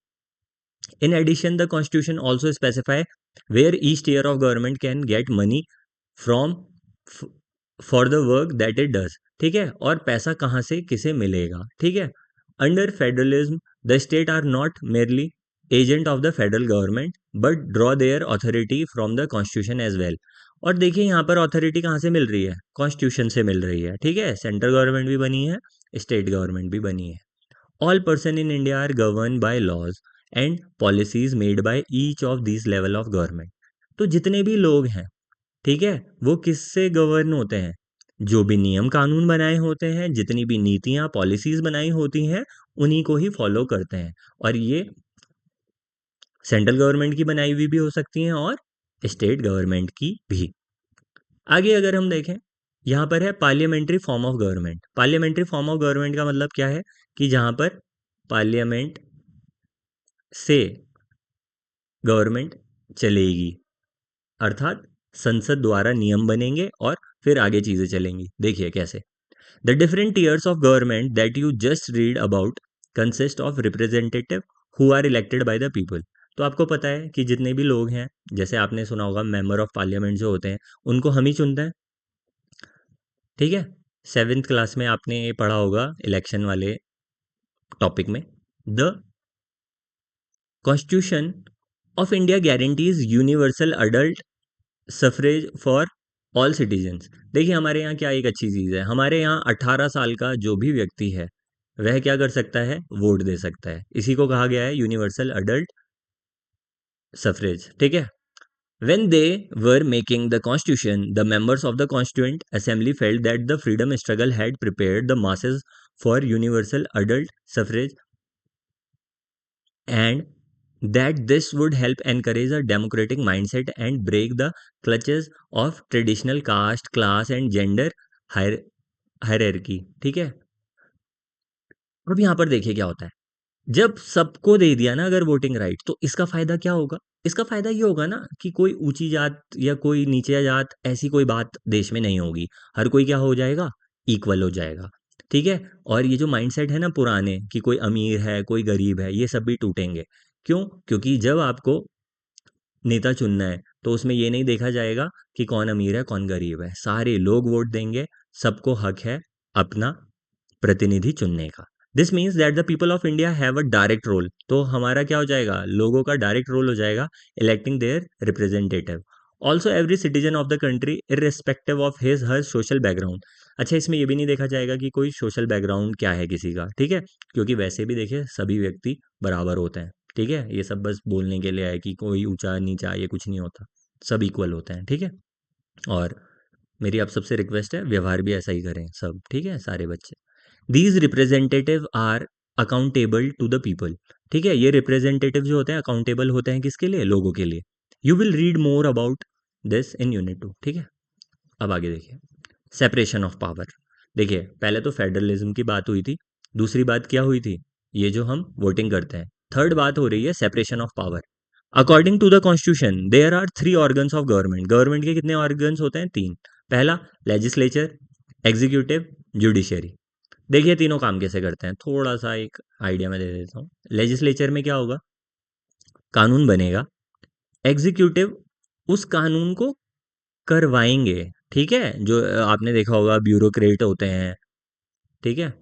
In addition, the constitution also specify where each tier of government can get money from for the work that it does। ठीक है, और पैसा कहाँ से किसे मिलेगा। ठीक है, under federalism the state are not merely agent of the federal government but draw their authority from the constitution as well. और देखिए, यहाँ पर अथॉरिटी कहाँ से मिल रही है, कॉन्स्टिट्यूशन से मिल रही है। ठीक है, सेंट्रल गवर्नमेंट भी बनी है, स्टेट गवर्नमेंट भी बनी है। All person in India are governed by laws and policies made by each of these level of government। तो जितने भी लोग हैं, ठीक है, वो किससे गवर्न होते हैं, जो भी नियम कानून बनाए होते हैं, जितनी भी नीतियां पॉलिसीज बनाई होती हैं, उन्हीं को ही फॉलो करते हैं। और ये सेंट्रल गवर्नमेंट की बनाई हुई भी हो सकती हैं और स्टेट गवर्नमेंट की भी। आगे अगर हम देखें, यहाँ पर है parliamentary form of government. Parliamentary form of government का मतलब क्या है कि जहाँ पर पार्लियामेंट से गवर्नमेंट चलेगी, अर्थात संसद द्वारा नियम बनेंगे और फिर आगे चीजें चलेंगी। देखिए कैसे, the different tiers of government that you just read about consist of representative who are elected by the people. तो आपको पता है कि जितने भी लोग हैं, जैसे आपने सुना होगा मेंबर ऑफ पार्लियामेंट जो होते हैं उनको हम ही चुनते हैं। ठीक है, 7th क्लास में आपने ये पढ़ा होगा इलेक्शन वाले टॉपिक में। The constitution of India guarantees universal adult suffrage for all citizens. देखिए, हमारे यहाँ क्या एक अच्छी चीज़ है, हमारे यहाँ 18 साल का जो भी व्यक्ति है वह क्या कर सकता है, वोट दे सकता है। इसी को कहा गया है यूनिवर्सल अडल्ट सफरेज। ठीक है, when they were making the constitution, the members of the constituent assembly felt that the freedom struggle had prepared the masses for universal adult suffrage and that this would help encourage a democratic mindset and break the clutches of traditional caste, class and gender hierarchy। ठीक है, अब यहाँ पर देखिए क्या होता है, जब सबको दे दिया ना अगर वोटिंग राइट, तो इसका फायदा क्या होगा, इसका फायदा ये होगा ना कि कोई ऊंची जात या कोई नीचे जात ऐसी कोई बात देश में नहीं होगी, हर कोई क्या हो जाएगा, इक्वल हो जाएगा। ठीक है, और ये जो माइंडसेट है ना पुराने कि कोई अमीर है कोई गरीब है, ये सब भी टूटेंगे। क्यों, क्योंकि जब आपको नेता चुनना है तो उसमें ये नहीं देखा जाएगा कि कौन अमीर है कौन गरीब है, सारे लोग वोट देंगे, सबको हक है अपना प्रतिनिधि चुनने का। This means that the people of India have a direct role. तो हमारा क्या हो जाएगा, लोगों का डायरेक्ट रोल हो जाएगा electing their representative. Also every citizen of the country irrespective of his her social background. अच्छा, इसमें ये भी नहीं देखा जाएगा कि कोई सोशल बैकग्राउंड क्या है किसी का। ठीक है, क्योंकि वैसे भी देखिए सभी व्यक्ति बराबर होते हैं। ठीक है, ये सब बस बोलने के लिए है कि कोई ऊंचा नीचा ये कुछ नहीं होता, सब इक्वल होते हैं। ठीक है, और मेरी आप सबसे रिक्वेस्ट है व्यवहार भी ऐसा ही करें सब। ठीक है, सारे बच्चे। These representative are accountable to the people. ठीक है, ये रिप्रेजेंटेटिव जो होते हैं अकाउंटेबल होते हैं किसके लिए, लोगों के लिए। You will read more about this in unit 2। ठीक है, अब आगे देखिए, सेपरेशन ऑफ पावर। देखिए, पहले तो फेडरलिज्म की बात हुई थी, दूसरी बात क्या हुई थी, ये जो हम वोटिंग करते हैं। थर्ड बात हो रही है separation of power. According to the constitution there are 3 organs of government. Government के कितने ऑर्गन्स होते हैं, 3। पहला लेजिस्लेचर, एग्जीक्यूटिव, जुडिशियरी। देखिए तीनों काम कैसे करते हैं, थोड़ा सा एक आइडिया मैं दे देता हूँ। लेजिस्लेचर में क्या होगा, कानून बनेगा। एग्जीक्यूटिव उस कानून को करवाएंगे। ठीक है, जो आपने देखा होगा ब्यूरोक्रेट होते हैं। ठीक है,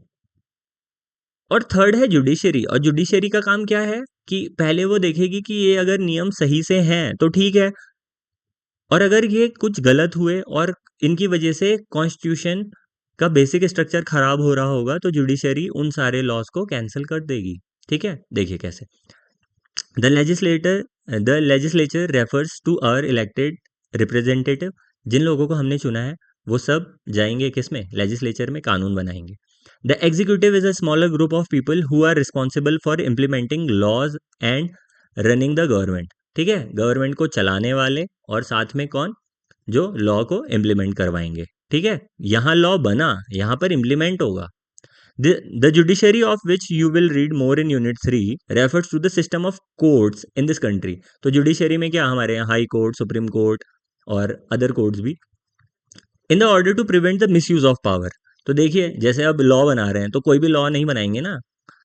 और थर्ड है जुडिशरी, और जुडिशरी का काम क्या है कि पहले वो देखेगी कि ये अगर नियम सही से हैं तो ठीक है, और अगर ये कुछ गलत हुए और इनकी वजह से कॉन्स्टिट्यूशन का बेसिक स्ट्रक्चर खराब हो रहा होगा तो जुडिशरी उन सारे लॉज को कैंसिल कर देगी। ठीक है, देखिए कैसे। The legislature refers to our elected representative, जिन लोगों को हमने चुना है वो सब जाएंगे किस में, लेजिस्लेचर में, कानून बनाएंगे। The executive is a smaller group of people who are responsible for implementing laws and running the government. ठीक है, गवर्नमेंट को चलाने वाले और साथ में कौन, जो लॉ को इम्प्लीमेंट करवाएंगे। ठीक है, यहाँ लॉ बना, यहाँ पर इम्प्लीमेंट होगा। The judiciary, of which you will read more in Unit 3, refers to the system of courts in this country. तो जुडिशरी में क्या, हमारे यहाँ हाई कोर्ट, सुप्रीम कोर्ट और अदर कोर्ट्स भी। In the order to prevent the misuse of power. तो देखिए जैसे अब लॉ बना रहे हैं तो कोई भी लॉ नहीं बनाएंगे ना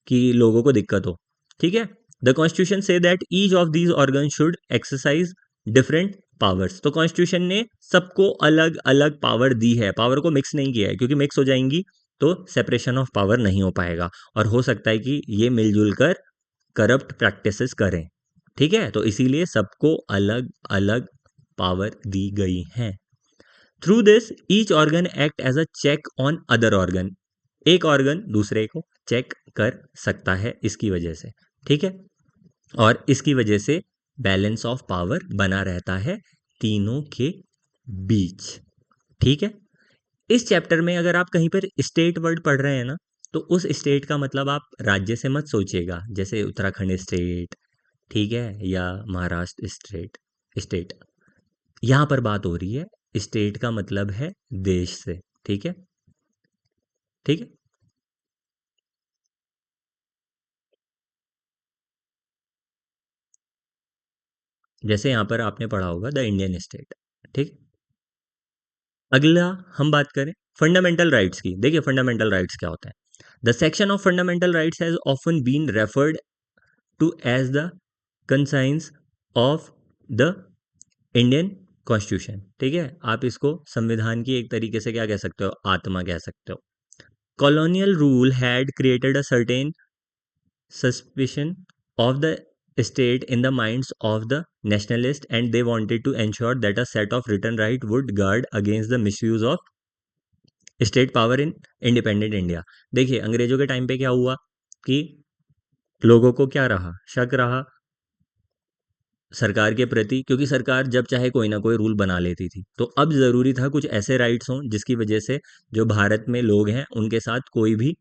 कि लोगों को दिक्कत हो। ठीक है, the constitution say that each of these organ should exercise different powers. तो कॉन्स्टिट्यूशन ने सबको अलग अलग पावर दी है, पावर को मिक्स नहीं किया है, क्योंकि मिक्स हो जाएंगी तो सेपरेशन ऑफ पावर नहीं हो पाएगा और हो सकता है कि ये मिलजुल कर करप्ट प्रैक्टिसेस करें। ठीक है, तो इसीलिए सबको अलग अलग पावर दी गई है। Through this each organ act as a check on other organ. एक ऑर्गन दूसरे को चेक कर सकता है इसकी वजह से। ठीक है, और इसकी वजह से बैलेंस ऑफ पावर बना रहता है तीनों के बीच। ठीक है, इस चैप्टर में अगर आप कहीं पर स्टेट वर्ड पढ़ रहे हैं ना, तो उस स्टेट का मतलब आप राज्य से मत सोचिएगा, जैसे उत्तराखंड स्टेट, ठीक है, या महाराष्ट्र स्टेट। स्टेट यहां पर बात हो रही है, स्टेट का मतलब है देश से। ठीक है, ठीक है, जैसे यहां पर आपने पढ़ा होगा द इंडियन स्टेट। ठीक, अगला हम बात करें फंडामेंटल राइट्स की। देखिए फंडामेंटल राइट्स क्या होता है। The section of fundamental rights has often been referred to as the conscience of the Indian constitution. ठीक है, आप इसको संविधान की एक तरीके से क्या कह सकते हो, आत्मा कह सकते हो। Colonial rule had created a certain suspicion of the state in the minds of the nationalists, and they wanted to ensure that a set of written right would guard against the misuse of state power in independent India। देखिए अंग्रेजों के time पे क्या हुआ कि लोगों को क्या रहा, शक रहा सरकार के प्रति, क्योंकि सरकार जब चाहे कोई ना कोई रूल बना लेती थी। तो अब ज़रूरी था कुछ ऐसे राइट्स हों जिसकी वजह से जो भारत में लोग हैं उनके साथ कोई भी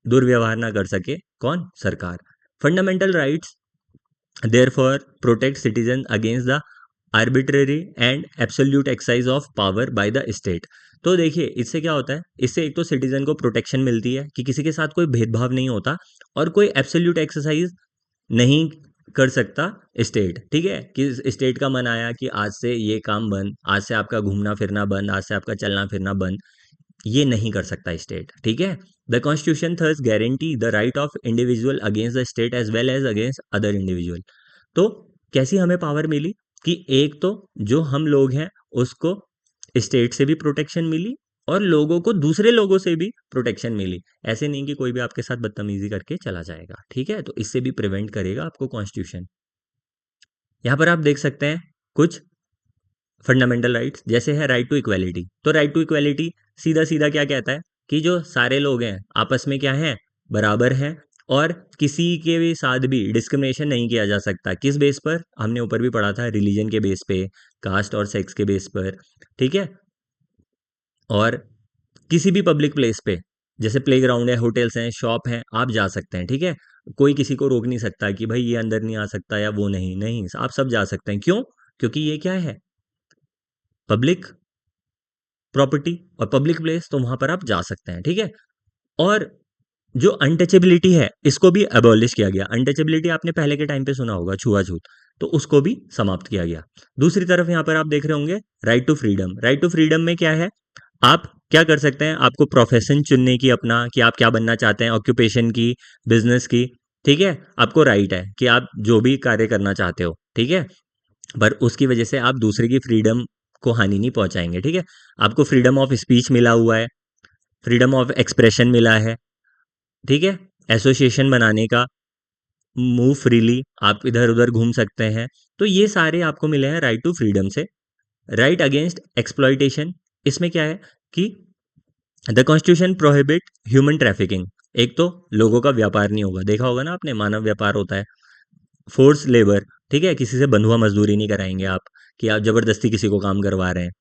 दुर्व्यवहार ना कर सके, कौन, सरकार। Fundamental rights therefore protect citizens against the arbitrary and absolute exercise of power by the state। तो देखिए इससे क्या होता है, इससे एक तो सिटीजन को प्रोटेक्शन मिलती है कि किसी के साथ कोई भेदभाव नहीं होता और कोई एब्सोल्यूट एक्सरसाइज नहीं कर सकता स्टेट। ठीक है, कि स्टेट का मन आया कि आज से ये काम बंद, आज से आपका घूमना फिरना बंद, आज से आपका चलना फिरना बंद, ये नहीं कर सकता स्टेट। ठीक है, the constitution thus guarantee the right of individual against the state as well as against other individual. तो कैसी हमें पावर मिली कि एक तो जो हम लोग हैं उसको स्टेट से भी प्रोटेक्शन मिली और लोगों को दूसरे लोगों से भी प्रोटेक्शन मिली। ऐसे नहीं कि कोई भी आपके साथ बदतमीजी करके चला जाएगा। ठीक है, तो इससे भी प्रिवेंट करेगा आपको कॉन्स्टिट्यूशन। यहाँ पर आप देख सकते हैं कुछ फंडामेंटल राइट्स, जैसे है राइट टू इक्वालिटी। तो राइट टू इक्वालिटी सीधा सीधा क्या कहता है कि जो सारे लोग हैं आपस में क्या हैं, बराबर हैं और किसी के भी साथ भी डिस्क्रिमिनेशन नहीं किया जा सकता। किस बेस पर, हमने ऊपर भी पढ़ा था, रिलीजन के बेस पे, कास्ट और सेक्स के बेस पर। ठीक है, और किसी भी पब्लिक प्लेस पे, जैसे प्लेग्राउंड है, होटल्स हैं, शॉप हैं, आप जा सकते हैं। ठीक है, कोई किसी को रोक नहीं सकता कि भाई ये अंदर नहीं आ सकता या वो नहीं, नहीं, आप सब जा सकते हैं। क्यों, क्योंकि ये क्या है, पब्लिक प्रॉपर्टी और पब्लिक प्लेस, तो वहां पर आप जा सकते हैं। ठीक है, और जो अनटचेबिलिटी है इसको भी अबॉलिश किया गया। अनटचेबिलिटी आपने पहले के टाइम पे सुना होगा, छुआछूत, तो उसको भी समाप्त किया गया। दूसरी तरफ यहाँ पर आप देख रहे होंगे right to freedom. Right to freedom में क्या है, आप क्या कर सकते हैं, आपको प्रोफेशन चुनने की अपना, कि आप क्या बनना चाहते हैं, ऑक्यूपेशन की, बिजनेस की। ठीक है, आपको राइट है कि आप जो भी कार्य करना चाहते हो। ठीक है, पर उसकी वजह से आप दूसरे की फ्रीडम को हानि नहीं पहुंचाएंगे। ठीक है, आपको फ्रीडम ऑफ स्पीच मिला हुआ है, फ्रीडम ऑफ एक्सप्रेशन मिला है। ठीक है, एसोसिएशन बनाने का, मूव फ्रीली, आप इधर उधर घूम सकते हैं। तो ये सारे आपको मिले हैं राइट टू फ्रीडम से। राइट अगेंस्ट एक्सप्लॉइटेशन, इसमें क्या है कि the constitution prohibit human trafficking. एक तो लोगों का व्यापार नहीं होगा, देखा होगा ना आपने, मानव व्यापार होता है। फोर्स लेबर, ठीक है, किसी से बंधुआ मजदूरी नहीं कराएंगे आप, कि आप जबरदस्ती किसी को काम करवा रहे हैं।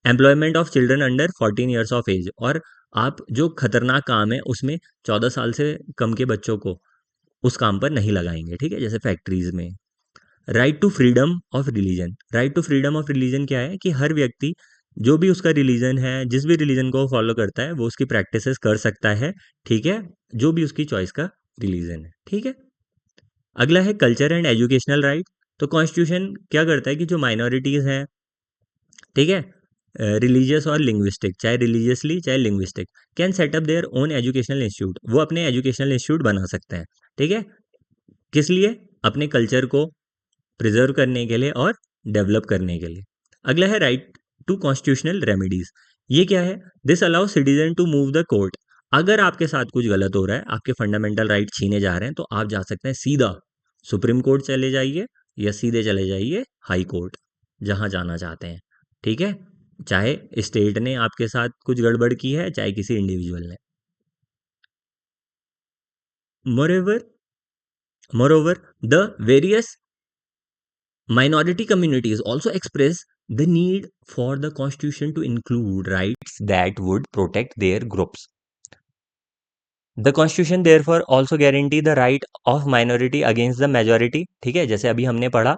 Employment of children under 14 years of age, और आप जो खतरनाक काम है उसमें 14 साल से कम के बच्चों को उस काम पर नहीं लगाएंगे, ठीक है, जैसे फैक्ट्रीज में। Right to freedom of religion, right to freedom of religion क्या है कि हर व्यक्ति जो भी उसका रिलीजन है, जिस भी रिलीजन को फॉलो करता है, वो उसकी प्रैक्टिसेस कर सकता है, ठीक है, जो भी उसकी चॉइस का रिलीजन है, ठीक है। अगला है कल्चर एंड एजुकेशनल राइट। तो कॉन्स्टिट्यूशन क्या करता है कि जो माइनॉरिटीज़ हैं, ठीक है, रिलीजियस और लिंग्विस्टिक, चाहे रिलीजियसली चाहे linguistic, can setup their own educational institute, वो अपने एजुकेशनल इंस्टीट्यूट बना सकते हैं, ठीक है। किस लिए? अपने कल्चर को प्रिजर्व करने के लिए और डेवलप करने के लिए। अगला है राइट टू कॉन्स्टिट्यूशनल रेमेडीज। ये क्या है? This allow citizen to move the court. अगर आपके साथ कुछ गलत हो रहा है, आपके फंडामेंटल राइट छीने जा रहे हैं, तो आप जा सकते हैं सीधा सुप्रीम कोर्ट चले जाइए, या सीधे चले जाइए हाई कोर्ट, जहां जाना चाहते हैं, ठीक है, चाहे स्टेट ने आपके साथ कुछ गड़बड़ की है, चाहे किसी इंडिविजुअल ने। Moreover moreover the various minority communities also express the need for the constitution to include rights that would protect their groups. The constitution therefore also guarantee the right of minority against the majority, ठीक है, जैसे अभी हमने पढ़ा।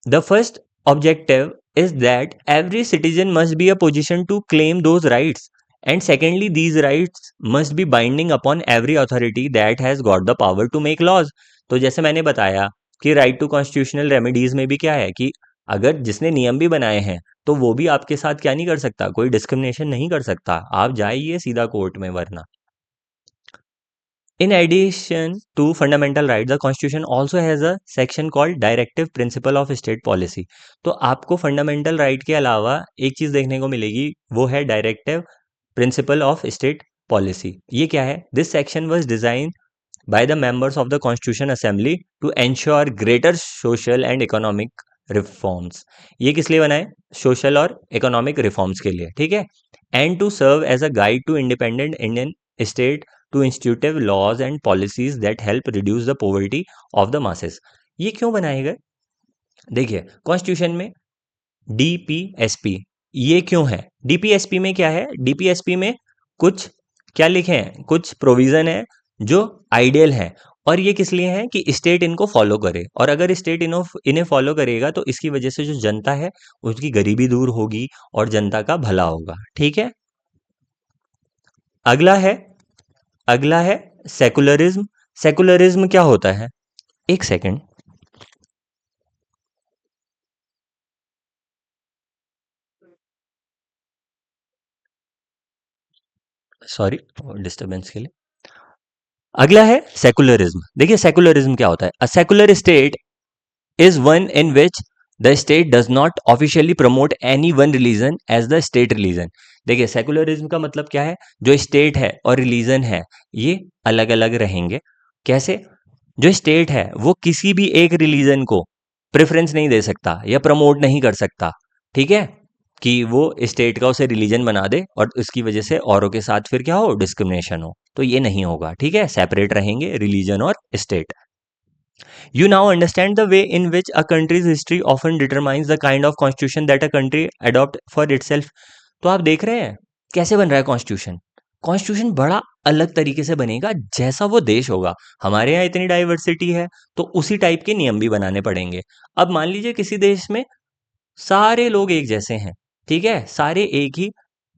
The first objective is that every citizen must be a position to claim those rights, and secondly these rights must be binding upon every authority that has got the power to make laws. तो जैसे मैंने बताया कि right to constitutional remedies में भी क्या है कि अगर जिसने नियम भी बनाए हैं, तो वो भी आपके साथ क्या नहीं कर सकता, कोई डिस्क्रिमिनेशन नहीं कर सकता, आप जाइए सीधा कोर्ट में। वरना in addition to fundamental rights, the Constitution also has a section called Directive Principle of State Policy. तो आपको फंडामेंटल राइट के अलावा एक चीज देखने को मिलेगी, वो है directive principle of state policy. ये क्या है? This section was design by the members of the Constitution Assembly to ensure greater social and economic reforms. ये किस लिए बनाए? सोशल और इकोनॉमिक रिफॉर्म्स के लिए, ठीक है। And to serve as a guide to independent Indian state to institutive laws and policies that help reduce the poverty of the masses. ये क्यों बनाए गए? देखिए, कॉन्स्टिट्यूशन में डीपीएसपी, ये क्यों है? डीपीएसपी में क्या है? डीपीएसपी में कुछ क्या लिखे हैं? कुछ प्रोविजन है जो आइडियल है, और ये किस लिए है कि स्टेट इनको फॉलो करे, और अगर स्टेट इन्हें फॉलो करेगा तो इसकी वजह से जो जनता है उसकी गरीबी दूर होगी और जनता का भला होगा, ठीक है। अगला है अगला है सेकुलरिज्म। सेकुलरिज्म क्या होता है? एक सेकंड, सॉरी डिस्टरबेंस के लिए। अगला है सेकुलरिज्म। देखिए सेकुलरिज्म क्या होता है? अ secular state is one in which the state does not officially promote any one religion as the state religion. देखिए सेकुलरिज्म का मतलब क्या है? जो स्टेट है और रिलीजन है ये अलग अलग रहेंगे। कैसे? जो स्टेट है वो किसी भी एक रिलीजन को प्रेफरेंस नहीं दे सकता या प्रमोट नहीं कर सकता, ठीक है, कि वो स्टेट का उसे रिलीजन बना दे और उसकी वजह से औरों के साथ फिर क्या हो, डिस्क्रिमिनेशन हो, तो ये नहीं होगा, ठीक है, सेपरेट रहेंगे रिलीजन और state. You now understand the way in which a country's history often determines the kind of constitution that a country adopt for itself. तो आप देख रहे हैं कैसे बन रहा है कॉन्स्टिट्यूशन। कॉन्स्टिट्यूशन बड़ा अलग तरीके से बनेगा जैसा वो देश होगा। हमारे यहाँ इतनी डाइवर्सिटी है तो उसी टाइप के नियम भी बनाने पड़ेंगे। अब मान लीजिए किसी देश में सारे लोग एक जैसे हैं, ठीक है, सारे एक ही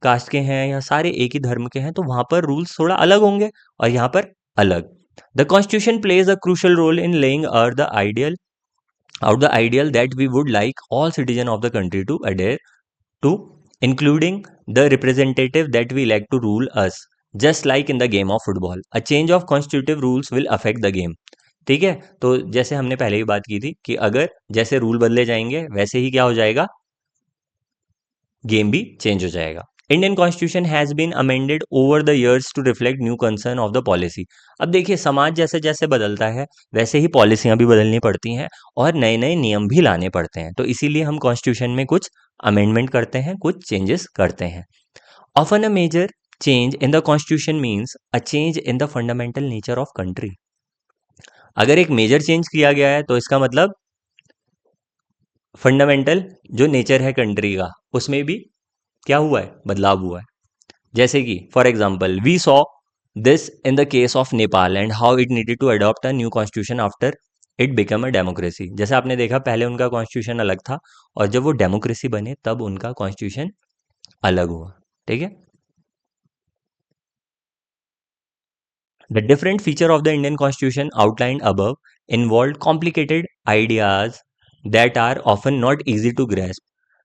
कास्ट के हैं या सारे एक ही धर्म के हैं, तो वहां पर रूल्स थोड़ा अलग होंगे और यहाँ पर अलग। The constitution plays a crucial role in laying out the ideal that we would like all citizens of the country to adhere to, including the representative that we elect to rule us, just like in the game of football. A change of constitutive rules will affect the game. ठीक है, तो जैसे हमने पहले ही बात की थी कि अगर जैसे रूल बदले जाएंगे वैसे ही क्या हो जाएगा, गेम भी चेंज हो जाएगा। Indian constitution has been amended over the years to reflect new concern of the policy. अब देखिए समाज जैसे जैसे बदलता है वैसे ही पॉलिसियां भी बदलनी पड़ती हैं और नए नए नियम भी लाने पड़ते हैं, तो इसीलिए हम कॉन्स्टिट्यूशन में कुछ अमेंडमेंट करते हैं, कुछ चेंजेस करते हैं। Often a major change in the constitution means a change in the fundamental nature of country. अगर एक मेजर चेंज किया गया है तो इसका मतलब फंडामेंटल जो नेचर है कंट्री का उसमें भी क्या हुआ है, बदलाव हुआ है। जैसे कि for example we saw this in the case of Nepal and how it needed to adopt a new constitution after it become a democracy. जैसे आपने देखा पहले उनका कॉन्स्टिट्यूशन अलग था और जब वो डेमोक्रेसी बने तब उनका कॉन्स्टिट्यूशन अलग हुआ। ठीक है। The different feature of the Indian constitution outlined above involve complicated ideas that are often not easy to grasp.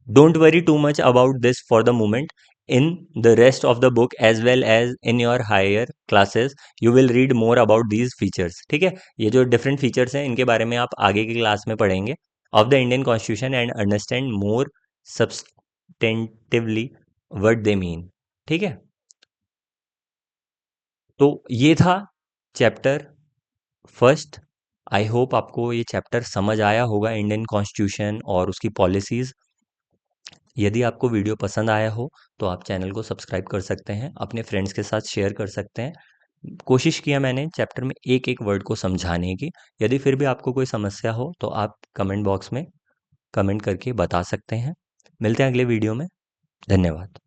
Don't worry too much about this for the moment. In the rest of the book as well as in your higher classes, you will read more about these features. ठीक है, ये जो different features हैं इनके बारे में आप आगे की क्लास में पढ़ेंगे of the Indian constitution and understand more substantively what they mean. ठीक है, तो ये था चैप्टर फर्स्ट। आई होप आपको ये चैप्टर समझ आया होगा, इंडियन कॉन्स्टिट्यूशन और उसकी पॉलिसीज़। यदि आपको वीडियो पसंद आया हो तो आप चैनल को सब्सक्राइब कर सकते हैं, अपने फ्रेंड्स के साथ शेयर कर सकते हैं। कोशिश किया मैंने चैप्टर में एक एक वर्ड को समझाने की। यदि फिर भी आपको कोई समस्या हो तो आप कमेंट बॉक्स में कमेंट करके बता सकते हैं। मिलते हैं अगले वीडियो में। धन्यवाद।